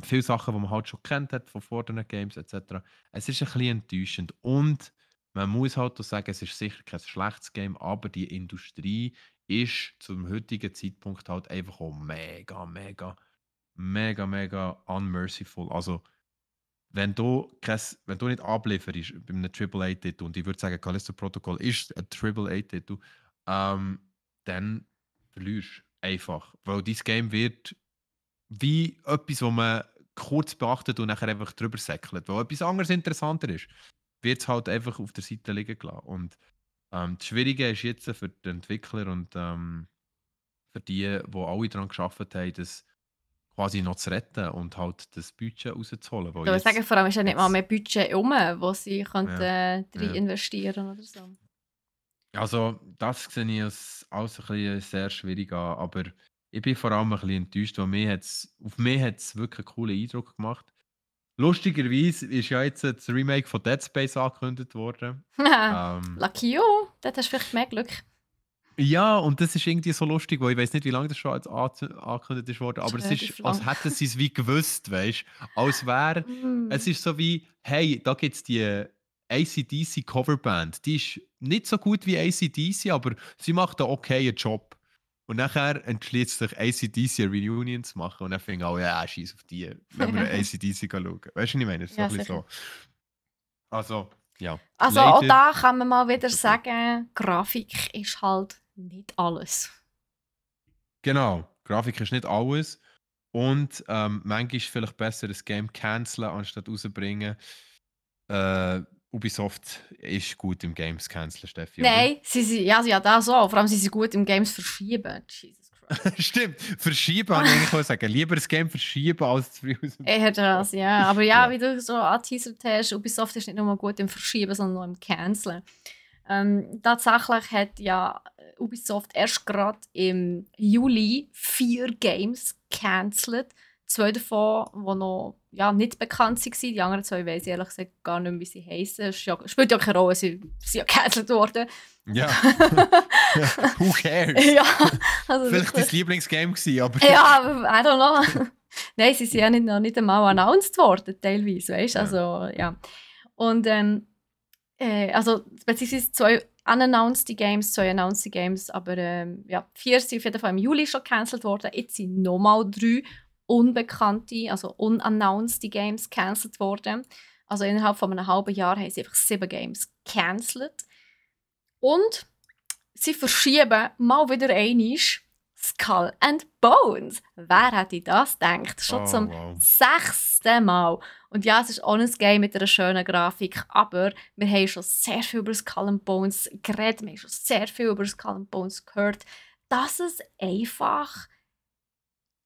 Viele Sachen, die man halt schon kennt hat von vorderen Games etc. Es ist ein bisschen enttäuschend. Und man muss halt auch sagen, es ist sicher kein schlechtes Game, aber die Industrie ist zum heutigen Zeitpunkt halt einfach auch mega, mega, mega, mega unmerciful. Also wenn du nicht ablieferst bei einem AAA-Titel, und ich würde sagen, Callisto Protocol ist ein AAA-Titel, dann verlierst du einfach. Weil dieses Game wird wie etwas, wo man kurz beachtet und nachher einfach drüber säckelt. Weil etwas anderes interessanter ist, wird es halt einfach auf der Seite liegen gelassen. Und das Schwierige ist jetzt für die Entwickler und für die alle daran gearbeitet haben, das quasi noch zu retten und halt das Budget rauszuholen. Ich Weil würde sagen, vor allem ist ja nicht mal jetzt, mehr Budget um, wo sie könnten, ja, rein ja. investieren oder so. Also, das sehe ich als alles ein bisschen sehr schwierig an, aber ich bin vor allem ein bisschen enttäuscht, weil auf mich hat es wirklich einen coolen Eindruck gemacht. Lustigerweise ist ja jetzt das Remake von Dead Space angekündigt worden. Ähm, Lucky you, dort hast du vielleicht mehr Glück. ja, und das ist irgendwie so lustig, weil ich weiß nicht, wie lange das schon als angekündigt ist worden, aber es Relativ ist, als lang. hätten sie es wie gewusst, weißt du? Als wäre, es Mm. ist so wie, hey, da gibt es die AC/DC Coverband. Die ist nicht so gut wie AC/DC, aber sie macht einen okayen Job. Und nachher entschließt sich AC/DC eine Reunion zu machen und dann fängt auch, ja, scheiß auf die, wenn wir AC/DC schauen. Weißt du, was ich meine? Es ist so Ja, ein bisschen sicher. so. Also, ja. Also auch Leider. da kann man mal wieder Okay. sagen, Grafik ist halt nicht alles. Genau, Grafik ist nicht alles. Und manchmal ist es vielleicht besser, das Game canceln, anstatt rauszubringen. Ubisoft ist gut im Games canceln, Steffi, oder? Nein, ja, das auch. Vor allem sind sie gut im Games verschieben. Jesus Christ. Stimmt, verschieben habe ich eigentlich auch sagen. Lieber das Game verschieben als zu früh rausbringen. Eher das, ja. Aber ja, Ja. wie du so angeteasert hast, Ubisoft ist nicht nur gut im Verschieben, sondern auch im Canceln. Tatsächlich hat ja Ubisoft erst gerade im Juli 4 Games gecancelt. 2 davon, die noch nicht bekannt waren. Die anderen 2 weiss ich ehrlich gesagt gar nicht mehr, wie sie heißen. Spielt ja keine Rolle, sie sind ja gecancelt worden. Ja. Who cares? Ja, also Vielleicht wirklich. dein Lieblingsgame gewesen, aber... Ja, I don't know. Nein, sie sind ja noch nicht einmal announced worden, teilweise, weißt du? Ja. Also, ja. Und, also, beziehungsweise 2 unannounced Games, 2 announced Games, aber 4 sind auf jeden Fall im Juli schon gecancelt worden. Jetzt sind nochmal 3 unbekannte, also unannounced Games gecancelt worden. Also innerhalb von einem halben Jahr haben sie einfach 7 Games gecancelt. Und sie verschieben mal wieder einmal Skull and Bones. Wer hätte das gedacht? Schon zum 6. Mal. Und ja, es ist auch ein Game mit einer schönen Grafik, aber wir haben schon sehr viel über Skull and Bones geredet, wir haben schon sehr viel über Skull and Bones gehört, dass es einfach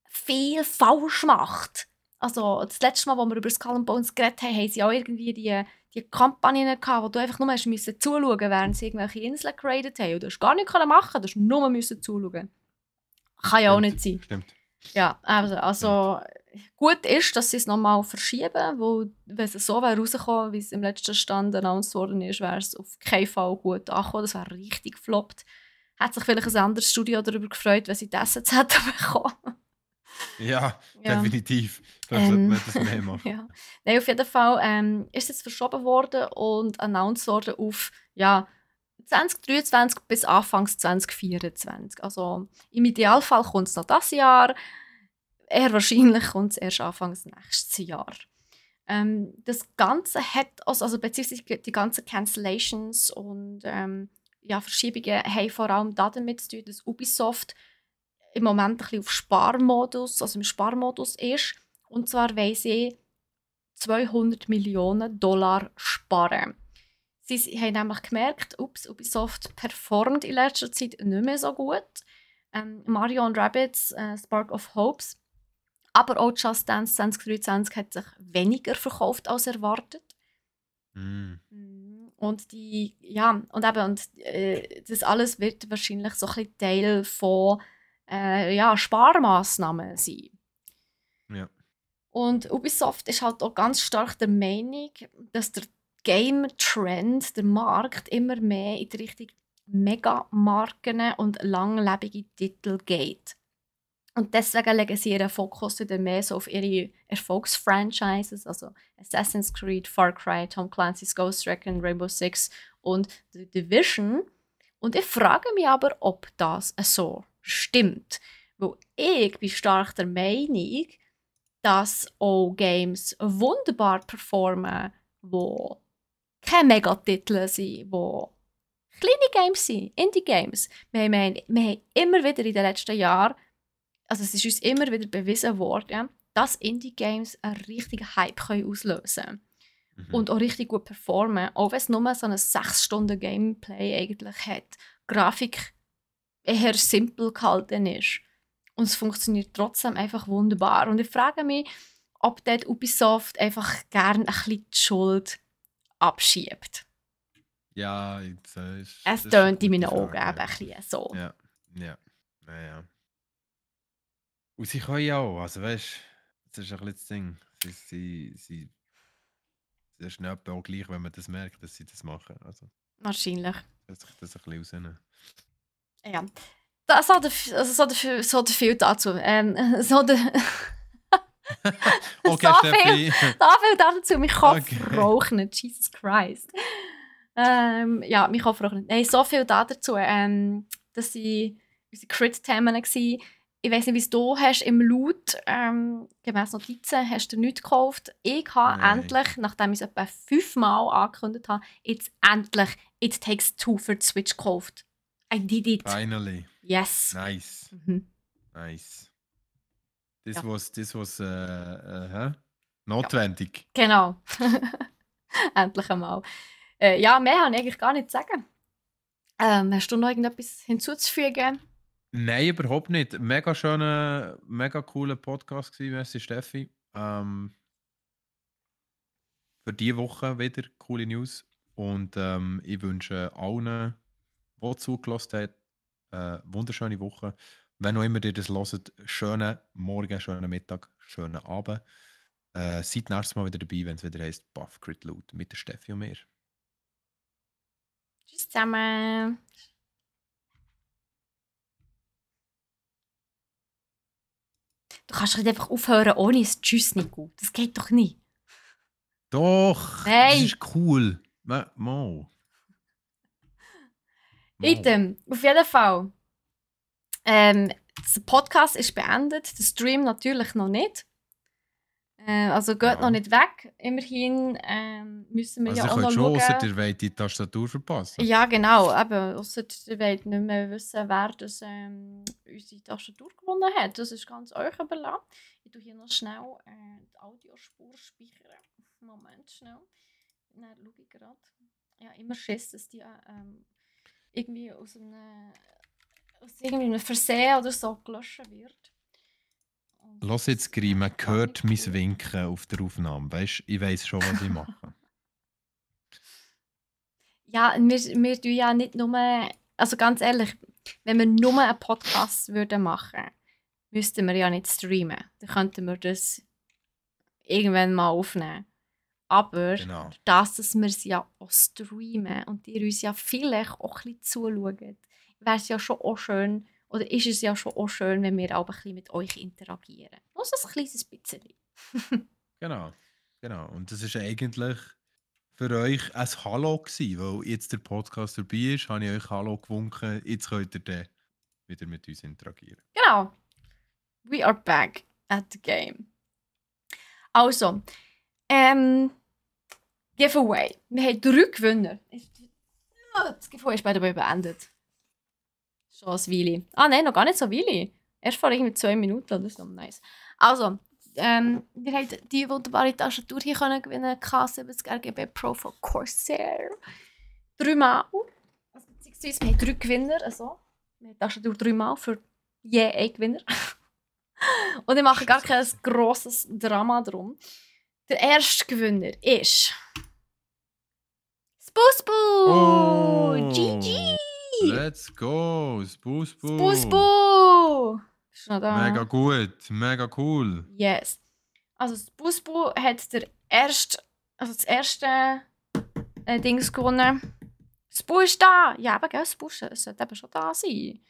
viel falsch macht. Also das letzte Mal, als wir über Skull and Bones geredet haben, haben sie auch irgendwie die Kampagnen gehabt, wo du einfach nur zuschauen musst, während sie irgendwelche Inseln geradet haben. Und du hast gar nichts machen, du hast nur zuschauen. Kann ja auch nicht sein. Stimmt. Ja, also gut ist, dass sie es nochmal verschieben, weil wenn es so rauskommen, wie es im letzten Stand announced worden ist, wäre es auf keinen Fall gut angekommen. Das wäre richtig gefloppt. Hat sich vielleicht ein anderes Studio darüber gefreut, wenn sie das jetzt hätten bekommen. Ja, Ja. definitiv. Vielleicht sollte man das mehr machen. Ja. Nein, auf jeden Fall ist es verschoben worden und announced worden auf 2023 bis Anfangs 2024. Also im Idealfall kommt es noch dieses Jahr. Eher wahrscheinlich kommt es erst Anfangs nächstes Jahr. Das Ganze hat, also beziehungsweise die ganzen Cancellations und Verschiebungen haben vor allem damit zu tun, dass Ubisoft im Moment ein bisschen auf Sparmodus, also im Sparmodus ist. Und zwar wollen sie $200 Millionen sparen. Sie haben nämlich gemerkt, Ubisoft performt in letzter Zeit nicht mehr so gut. Mario und Rabbids Spark of Hopes, aber auch Just Dance 2023 hat sich weniger verkauft als erwartet. Und das alles wird wahrscheinlich so ein bisschen Teil von Sparmaßnahmen sein. Ja. Und Ubisoft ist halt auch ganz stark der Meinung, dass der Game-Trend, der Markt, immer mehr in die Richtung Megamarken und langlebige Titel geht. Und deswegen legen sie ihren Fokus wieder mehr so auf ihre Erfolgsfranchises, also Assassin's Creed, Far Cry, Tom Clancy's Ghost Recon, Rainbow Six und The Division. Und ich frage mich aber, ob das so stimmt. Weil ich bin stark der Meinung, dass auch Games wunderbar performen, die keine Megatitel sind, die kleine Games sind, Indie-Games. Wir haben immer wieder in den letzten Jahren, also es ist uns immer wieder bewiesen worden, dass Indie-Games einen richtigen Hype auslösen können. Und auch richtig gut performen, auch wenn es nur so ein 6-Stunden-Gameplay eigentlich hat. Die Grafik eher simpel gehalten ist. Und es funktioniert trotzdem einfach wunderbar. Und ich frage mich, ob dort Ubisoft einfach gerne ein bisschen die Schuld abschiebt. Ja, es tönt in meinen Augen eben ein bisschen so. Ja. Und sie können ja auch, also weißt du, das ist ein bisschen das Ding. Sie das ist nicht auch gleich, wenn man das merkt, dass sie das machen. Also, wahrscheinlich. dass sich das ein bisschen rausnehmen. Ja. Das hat so viel dazu. So Okay, so Steffi. Da viel dazu. Mein Kopf raucht nicht. Jesus Christ. Ja, mein Kopf raucht nicht. Nein, so viel dazu. Das waren unsere Crit-Themen. Ich weiss nicht, wie es du hast im Loot, gemäss Notizen, hast du nichts gekauft. Ich habe endlich, nachdem ich es etwa 5-mal angekündigt habe, jetzt endlich It Takes Two für die Switch gekauft. I did it. Finally. Yes. Nice. Nice. This was notwendig. Genau. Endlich einmal. Ja, mehr habe ich eigentlich gar nicht zu sagen. Hast du noch irgendetwas hinzuzufügen? Nein, überhaupt nicht. Mega schöner, mega cooler Podcast gewesen, merci Steffi. Für diese Woche wieder coole News. Und ich wünsche allen, die zugelassen haben, wunderschöne Woche. Wenn auch immer ihr das hört, schönen Morgen, schönen Mittag, schönen Abend. Seid nächstes Mal wieder dabei, wenn es wieder heisst Buff Crit Loot mit der Steffi und mir. Tschüss zusammen. Du kannst nicht einfach aufhören ohne ein Tschüss, Nico. Das geht doch nicht. Doch, hey. Das ist cool. Mo. Item, auf jeden Fall. Der Podcast ist beendet, der Stream natürlich noch nicht. Also geht noch nicht weg. Immerhin müssen wir ja auch noch schauen. Also ihr wollt die Tastatur verpassen. Ja, genau. Ausser ihr wollt nicht mehr wissen, wer das, unsere Tastatur gewonnen hat. Das ist ganz euch überlassen. Ich tue hier noch schnell die Audiospur speichern. Moment, schnell. Dann schaue ich gerade. Ja, immer Schiss, dass die irgendwie aus irgendeinem Versehen oder so gelöscht wird. Lass jetzt, Gri, man hört mein Winken auf der Aufnahme. Weißt, ich weiss schon, was ich mache. Ja, wir tun ja nicht nur. Also ganz ehrlich, wenn wir nur einen Podcast machen würden, müssten wir ja nicht streamen. Dann könnten wir das irgendwann mal aufnehmen. Aber genau. dass wir es ja auch streamen und ihr uns ja vielleicht auch ein bisschen zuschaut, wäre es ja schon auch schön, oder ist es ja schon auch schön, wenn wir auch ein bisschen mit euch interagieren. Nur so ein kleines bisschen. Genau. Und das ist eigentlich für euch ein Hallo gewesen, weil jetzt der Podcast vorbei ist, habe ich euch Hallo gewunken. Jetzt könnt ihr dann wieder mit uns interagieren. Genau. We are back at the game. Also, Giveaway. Wir haben 3 Gewinner. Das Giveaway ist bei der beendet. Schon ein Weile. Ah nein, noch gar nicht so Weile. Erst vor irgendwie 2 Minuten, das ist noch nice. Also, wir haben die wunderbare Tastatur hier können gewinnen, K70 RGB Pro von Corsair. 3 Mal. Also, beziehungsweise wir haben 3 Gewinner. Also, wir haben die Tastatur 3 Mal für je einen Gewinner. Und ich mache gar kein grosses Drama drum. Der erste Gewinner ist Spusbu! Oh, GG! Let's go! Spusbu! Spusbu! Ist noch da? Mega gut, mega cool. Yes. Also Spusbu hat das erste Dings gewonnen. Spu ist da! Ja, aber gell, Spu sollte eben schon da sein.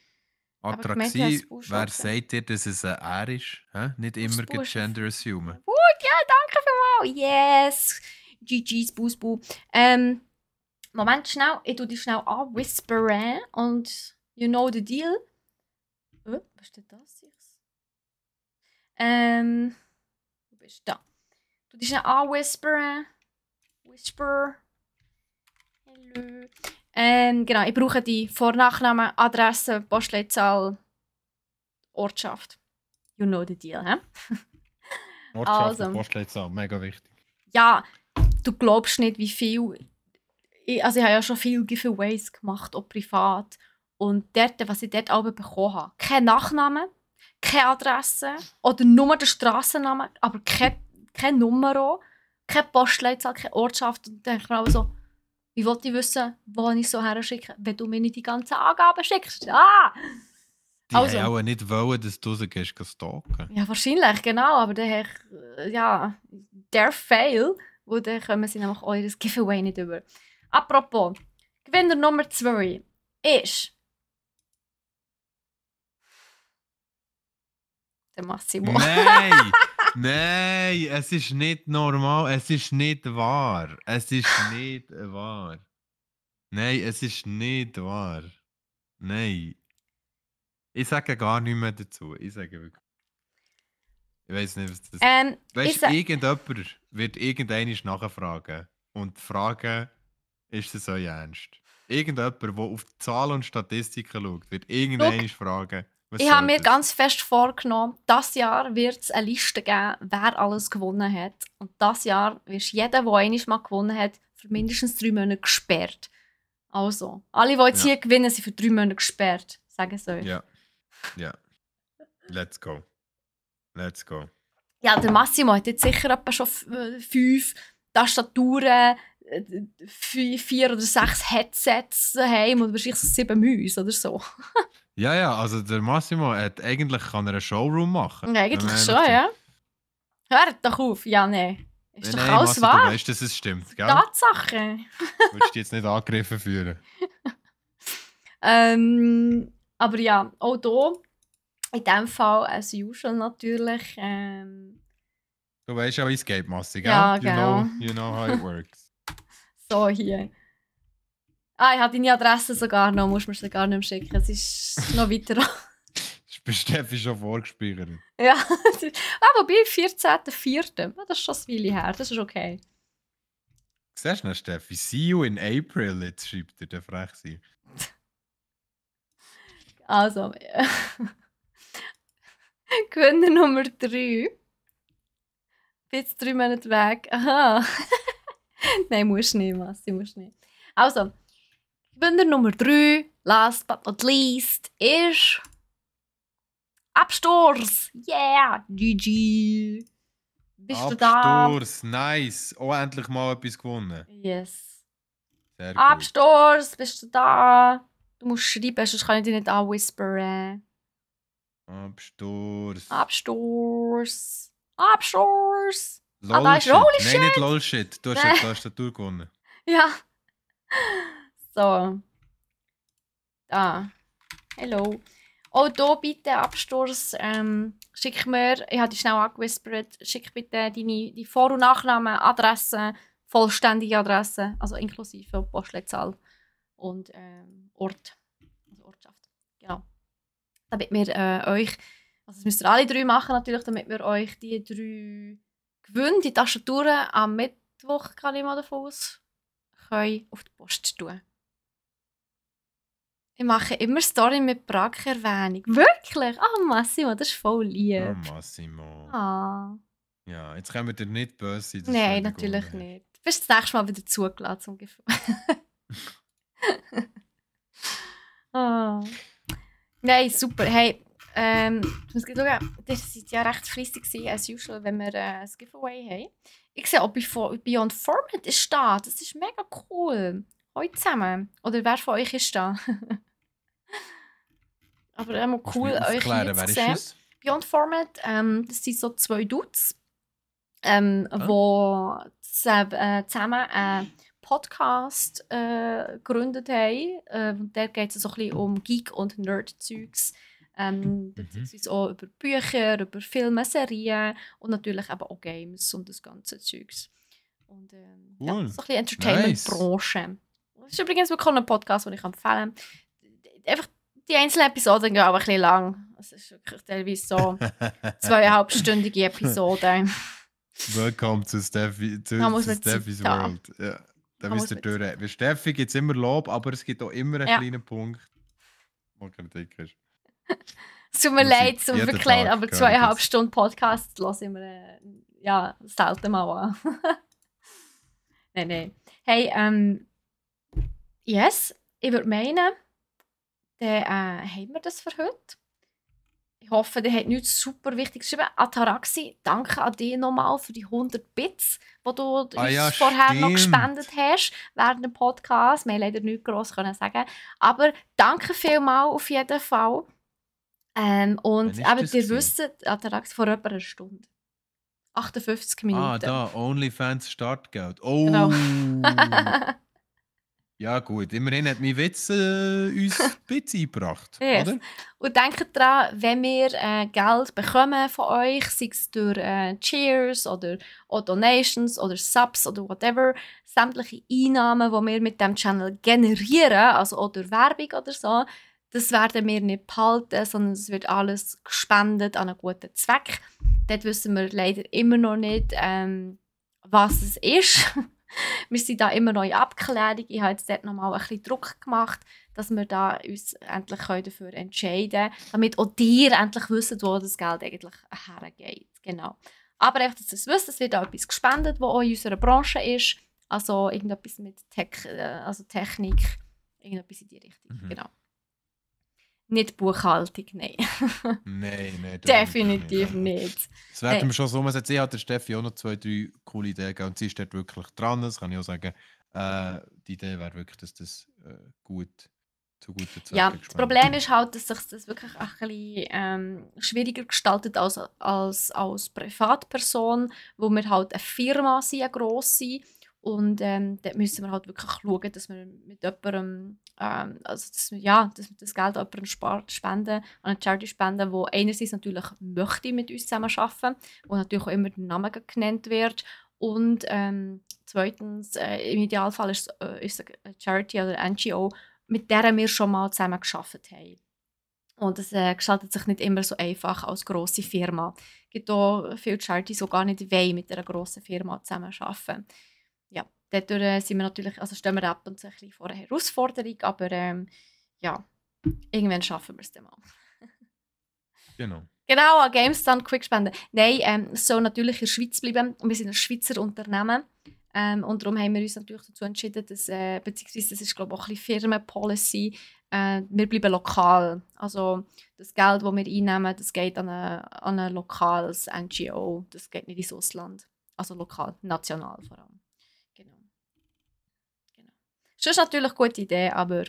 Attraktiv, wer sagt dir, dass es ein R ist? Hä? Nicht immer Gender assumen. Gut, ja, danke vielmals. Yes! GG, Spusbu. Moment, schnell. Ich tue dich schnell whisperen und you know the deal. Was steht das? bist. Da. Du dich anwhispern. Whisper. Hallo. Genau, ich brauche die Vor-Nachnamen, Adresse, Postleitzahl, Ortschaft. You know the deal, hä? Ortschaft und Postleitzahl, mega wichtig. Ja, du glaubst nicht, wie viel... Ich habe ja schon viele Giveaways gemacht, auch privat. Und dort, was ich dort alle bekommen habe, kein Nachname, keine Adresse oder nur der Strassennamen, aber keine Nummer, keine Postleitzahl, keine Ortschaft. Und dann denke ich mir auch so, wie wollte ich wissen, wo ich so her schicke, wenn du mir nicht die ganzen Angaben schickst? Ah! Die haben auch nicht wollen, dass du sie gehst stalken. Ja, wahrscheinlich, genau. Aber dann habe ich, der Fail, wo dann kommen sie nämlich eures Giveaway nicht über. Apropos, Gewinner Nummer 2 ist der Massimo. Nein! Nein! Es ist nicht normal. Es ist nicht wahr. Es ist nicht wahr. Nein, es ist nicht wahr. Nein. Ich sage gar nichts mehr dazu. Ich sage wirklich. Ich weiß nicht, was das ist. Weißt du, irgendjemand wird irgendwann nachfragen. Und fragen, ist das euch ernst? Irgendjemand, der auf die Zahlen und Statistiken schaut, wird irgendwann fragen, was ich habe mir das? ganz fest vorgenommen, dieses Jahr wird es eine Liste geben, wer alles gewonnen hat. Und dieses Jahr wirst jeder, der einmal mal gewonnen hat, für mindestens 3 Monate gesperrt. Also, alle, die jetzt hier gewinnen, sind für 3 Monate gesperrt. Sagen sie euch. Ja. Ja. Let's go. Let's go. Ja, der Massimo hat jetzt sicher etwa schon 5 Tastaturen, 4 oder 6 Headsets daheim und wahrscheinlich 7 Mäuse oder so. Ja, also der Massimo hat eigentlich kann er einen Showroom machen. Ja, eigentlich schon, ja. Hört doch auf. Ja, nein. Ist doch alles Massi, wahr. Du weißt, dass es stimmt, gell? Tatsache. Du willst dich jetzt nicht angegriffen fühlen. Aber ja, auch hier, in diesem Fall, as usual natürlich. Du weißt ja, wie es geht, Massi, gell? Ja, You know how it works. So, hier. Ah, ich habe deine Adresse sogar noch, musst du mir sie gar nicht mehr schicken. Es ist noch weiter. Das ist bei Steffi schon vorgespeichert. Ja, wobei 14.04. Das ist schon ein Weile her, das ist okay. Siehst du noch, Steffi? See you in April, jetzt schreibt er, der frech sein. Also, Gewinner Nummer 3. Bis 3 Monate weg. Aha. Nein, musst nicht, Massi, musst nicht. Also, Gewinner Nummer 3, last but not least, ist Absturz. Yeah, GG. Bist du da? Absturz, nice. Oh, endlich mal etwas gewonnen. Yes. Sehr gut. Absturz, bist du da? Du musst schreiben, sonst kann ich dich nicht anwhispern. Absturz. Absturz. Absturz. Da ist Holy Shit. Nein, nicht LOL Shit. Du hast ja die Tastatur gewonnen. Ja. So. Da. Hello. Oh, hier bitte Absturz. Schick mir, ich habe dich schnell angewhispert, schick bitte deine Vor- und Nachnamen, Adresse, vollständige Adresse, also inklusive Postleitzahl und Ort, also Ortschaft. Genau. Damit wir euch, also das müsst ihr alle 3 machen natürlich, damit wir euch die 3 Gewinne, die Tastaturen am Mittwoch, kann ich mal davon aus, können auf die Post tun. Ich mache immer Story mit Brack-Erwähnung. Wirklich? Oh, Massimo, das ist voll lieb. Oh, Massimo. Ah. Ja, jetzt können wir dir nicht böse sein. Nein, natürlich nicht. Du bist das nächste Mal wieder zugelassen, ungefähr. Oh. Nein, super. Hey, ich muss schauen, das war ja recht fleissig, as usual, wenn wir ein Giveaway haben. Ich sehe auch Beyond Format ist da. Das ist mega cool. Heute zusammen. Oder wer von euch ist da? Aber immer cool, euch hier zu sehen. Beyond Format, das sind so 2 Dudes, die zusammen einen Podcast gegründet haben. Da geht es so ein bisschen um Geek- und Nerd-Zeugs. Beziehungsweise auch über Bücher, über Filme, Serien und natürlich eben auch Games und das ganze Zeugs. Und cool. Ja, so ein bisschen Entertainment-Branche. Das ist übrigens wirklich ein Podcast, den ich empfehlen kann. Einfach die einzelnen Episoden gehen aber ein bisschen lang. Es ist wirklich teilweise so 2,5-stündige Episoden. Willkommen zu Steffi, Da muss man Steffis Zeit haben. World. Ja, da Da wisst muss ihr man durch. Bei Steffi gibt es immer Lob, aber es gibt auch immer einen Ja. kleinen Punkt, der Kritik ist. Es tut mir Muss ich leid, es tut mir jeden wirklich leid, Tag aber hören 2,5 das. Stunden Podcast hören wir selten mal an. Nein. Hey, yes, ich würde meinen, dann haben wir das für heute. Ich hoffe, ihr habt nichts super Wichtiges geschrieben. Ataraxi, danke an dich nochmal für die 100 Bits, die du uns ja, vorher noch stimmt. gespendet hast während dem Podcast. Wir haben leider nichts gross können sagen. Aber danke vielmals auf jeden Fall. Und Wann ist eben, das ihr gewesen? wisst, Ataraxi vor etwa einer Stunde. 58 Minuten. Da, OnlyFans Startgeld. Oh! Genau. Ja gut, immerhin hat mein Witz uns ein bisschen eingebracht, Yes. oder? Und denkt daran, wenn wir Geld bekommen von euch, sei es durch Cheers oder Donations oder Subs oder whatever, sämtliche Einnahmen, die wir mit dem Channel generieren, also auch durch Werbung oder so, das werden wir nicht behalten, sondern es wird alles gespendet an einen guten Zweck. Dort wissen wir leider immer noch nicht, was es ist. Wir sind da immer noch in Abklärung. Ich habe jetzt dort nochmal ein bisschen Druck gemacht, dass wir da uns endlich dafür entscheiden können, damit auch ihr endlich wisst, wo das Geld eigentlich hergeht. Genau. Aber einfach, dass ihr es wisst, es wird auch etwas gespendet, was auch in unserer Branche ist. Also irgendetwas mit Technik, irgendetwas in die Richtung. Mhm. Genau. Nicht Buchhaltung, nein. Nein. Definitiv nicht. Es werden wir schon so umsetzen. Ich habe der Steffi auch noch 2, 3 coole Ideen gegeben und sie ist dort wirklich dran. Das kann ich auch sagen. Die Idee wäre wirklich, dass das gut zu guten Zwecken Ja, das gespendet Problem wird. ist halt, dass sich das wirklich ein bisschen schwieriger gestaltet als Privatperson, wo wir halt eine Firma sind, eine grosse. Und dort müssen wir halt wirklich schauen, dass wir mit jemandem, dass wir das Geld an jemandem spenden, an eine Charity spenden, wo einerseits natürlich möchte mit uns zusammen arbeiten, wo natürlich auch immer der Name genannt wird. Und zweitens, im Idealfall ist es eine Charity oder eine NGO, mit der wir schon mal zusammen gearbeitet haben. Und es gestaltet sich nicht immer so einfach als grosse Firma. Es gibt auch viele Charities, die gar nicht wollen, mit einer grossen Firma zusammenarbeiten. Ja, dadurch sind wir natürlich, also stehen wir ab und zu ein bisschen vor einer Herausforderung, aber ja, irgendwann schaffen wir es dann mal. Genau. Genau, an GameStand Quickspenden. Nein, es soll natürlich in der Schweiz bleiben. Wir sind ein Schweizer Unternehmen. Und darum haben wir uns natürlich dazu entschieden, dass, beziehungsweise das ist glaube ich auch ein bisschen Firmenpolicy, wir bleiben lokal. Also das Geld, das wir einnehmen, das geht an ein lokales NGO. Das geht nicht ins Ausland. Also lokal, national vor allem. Genau. Das ist natürlich eine gute Idee, aber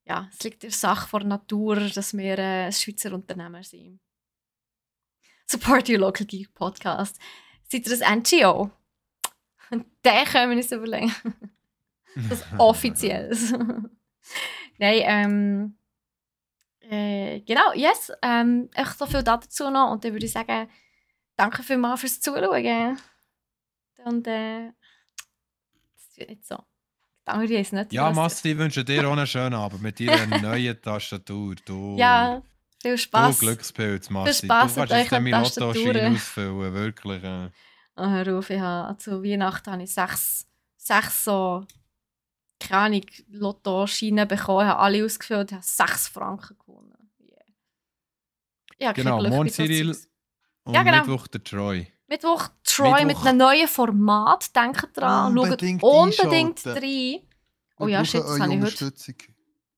ja, es liegt in der Sache vor Natur, dass wir ein Schweizer Unternehmen sind. Support your local geek podcast. Seid ihr ein NGO? Den können wir uns überlegen. Das Offizielles. Nein, genau, yes. Echt so viel dazu noch. Und dann würde ich sagen, danke vielmals fürs Zuschauen. Und das wird nicht so. Danke dir, ist nicht Ja, was- Masti, ich wünsche dir auch einen schönen Abend mit deiner neuen Tastatur. Du, Ja, viel du Spaß. Glückspilz, Masti. Spaß Du mit kannst jetzt euren deine Lottoscheine Tastaturen. ausfüllen, wirklich. Hör auf, zu Weihnachten habe ich sechs so, keine Ahnung, Lottoscheine bekommen, habe alle ausgefüllt, habe 6 Franken gewonnen. Yeah. Ich habe kein Genau, Glück morgen mit so Cyril Zeugs. und Ja, genau. Mittwoch der Troy. Mittwoch Troy mit einem neuen Format, denkt dran, schaut unbedingt rein. Oh ja, shit, das habe ich heute.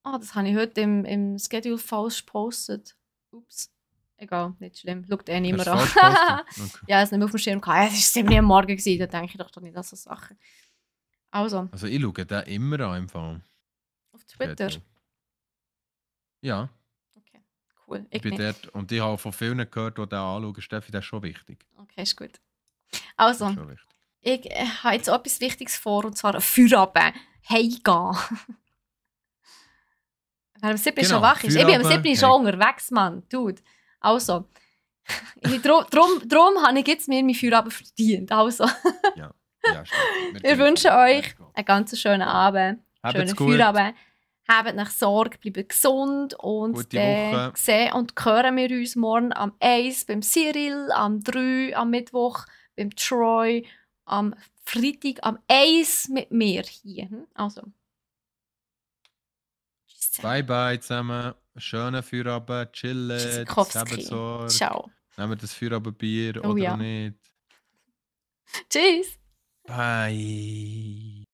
Das habe ich heute im Schedule falsch gepostet. Ups. Egal, nicht schlimm. Schaut eh nicht mehr an. Hast du falsch gepostet? Okay. Ja, es nicht mehr auf dem Schirm gehabt. Es war 7 Uhr am Morgen, da denke ich doch nicht an so Sachen. Also, Also ich schaue den immer an im Fall. auf Twitter. Ja, Okay, cool. ich bin nicht. dort und ich habe von vielen gehört, die den anschauen. Steffi, das ist schon wichtig. Okay, ist gut. Das Also, ist schon wichtig. ich habe jetzt auch etwas Wichtiges vor, und zwar ein Feierabend. Heimgehen. Wer am 7. schon wach ist. Ich bin am 7. schon unterwegs, Mann. Dude. Also, drum habe ich jetzt mir meinen Feierabend verdient. Also, Ja, wir wünschen euch einen ganz schönen Abend. Habt's Schönen gut. Feierabend. Habt nach Sorge, bleibt gesund und Gute Woche. sehen und hören wir uns morgen am 1 beim Cyril, am 3 am Mittwoch beim Troy, am Freitag am 1 mit mir hier. Also, tschüss zusammen. Bye bye zusammen. Schönen Feierabend, chillen, Tschüssikowski. habt Sorge. Ciao. Nehmt das Feierabendbier Oh oder ja. auch nicht. Tschüss. Bye.